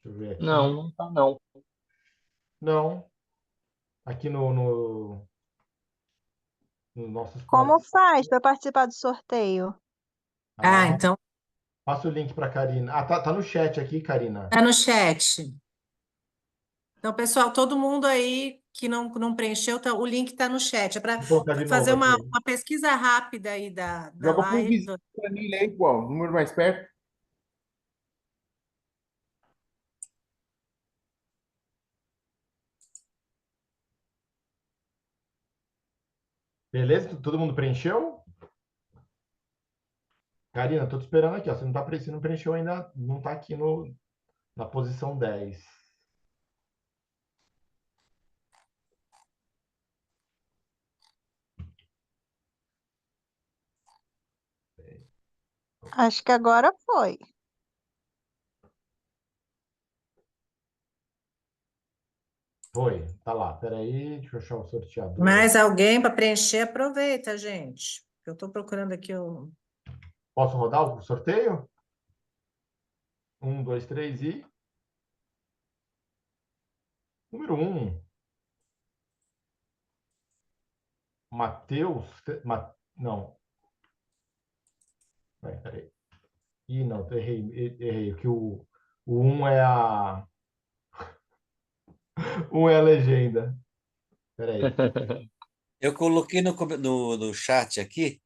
Deixa eu ver aqui. Não está não. Não. Aqui no nossos... Como faz para participar do sorteio? Então... Passa o link para a Karina. Tá no chat aqui, Karina. Tá no chat. Então, pessoal, todo mundo aí que não preencheu, o link está no chat. É para fazer uma pesquisa rápida aí da Joga live. Joga para planilha aí, qual? Número mais perto. Beleza? Todo mundo preencheu? Karina, tô te esperando aqui, ó. Você não preencheu ainda, não está aqui na posição 10. Acho que agora foi. Foi, tá lá. Peraí, deixa eu achar o sorteador. Mais alguém para preencher? Aproveita, gente. Eu estou procurando aqui o... Posso rodar o sorteio? 1, 2, 3 e... Número 1. Matheus... Não. Peraí. Ih, não, errei. Que o 1 é a... 1 é a legenda. Peraí. Eu coloquei no chat aqui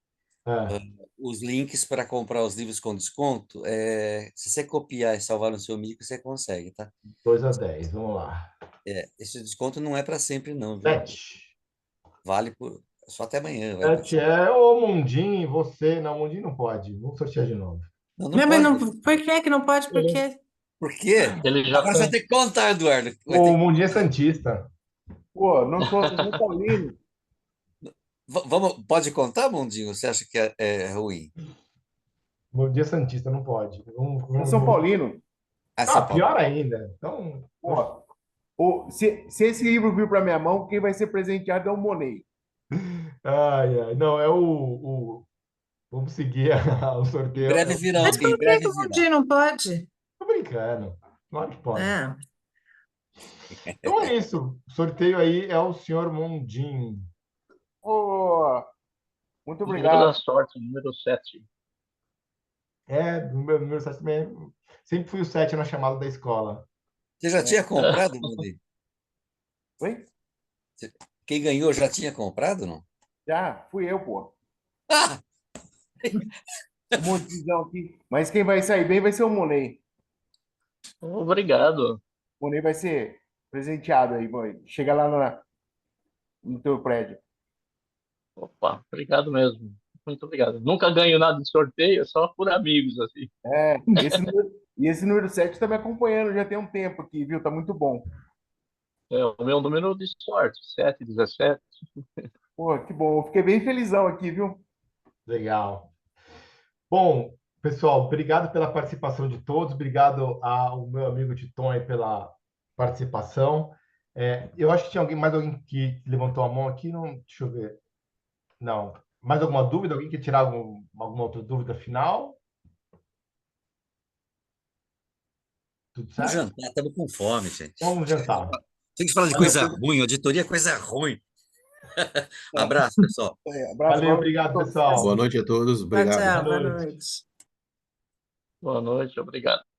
os links para comprar os livros com desconto. Se você copiar e salvar no seu micro, você consegue, tá? 2 a 10, vamos lá. Esse desconto não é para sempre, não, viu? 7. Vale só até amanhã. 7 é o Mundinho, você. Não, Mundinho não pode. Vamos sortear de novo. Não pode. Por que não pode? Por quê? Por quê? Agora você vai ter que contar, Eduardo. O Mundinho é santista. Pô, não sou São Paulino. Pode contar, Mundinho? Você acha que é ruim? Mundinho é santista, não pode. É São Paulino. São Paulo. Pior ainda. Então... Pô, se esse livro vir para minha mão, quem vai ser presenteado é o Monet. Não, é Vamos seguir o sorteio. Em breve virão. Mas por que o Mundinho não pode? Tô brincando. Claro que pode. É. Então é isso. O sorteio aí é o senhor Mundinho. Oh, muito obrigado. Número da sorte, número 7. Número 7 também. Sempre fui o 7 na chamada da escola. Você já tinha comprado, Mundinho? Oi? Quem ganhou já tinha comprado, não? Já, fui eu, pô. Ah! Um montezão aqui. Mas quem vai sair bem vai ser o Monet. Obrigado. O Monet vai ser presenteado aí, vai. Chega lá no teu prédio. Opa, obrigado mesmo. Muito obrigado. Nunca ganho nada de sorteio, só por amigos, assim. É, esse número 7 está me acompanhando já tem um tempo aqui, viu? Tá muito bom. É o meu número de sorte, 717. Pô, que bom. Eu fiquei bem felizão aqui, viu? Legal. Bom, pessoal, obrigado pela participação de todos, obrigado ao meu amigo Titon aí pela participação. Eu acho que tinha mais alguém que levantou a mão aqui, não, deixa eu ver. Não. Mais alguma dúvida? Alguém quer tirar alguma outra dúvida final? Tudo Vamos certo? jantar, estamos com fome, gente. Vamos jantar. Tem que falar de Valeu, coisa ruim, auditoria é coisa ruim. Abraço, pessoal. Abraço. Valeu, obrigado, pessoal. Boa noite a todos. Tchau, Obrigado. tchau, boa Boa noite. noite. Boa noite, obrigado.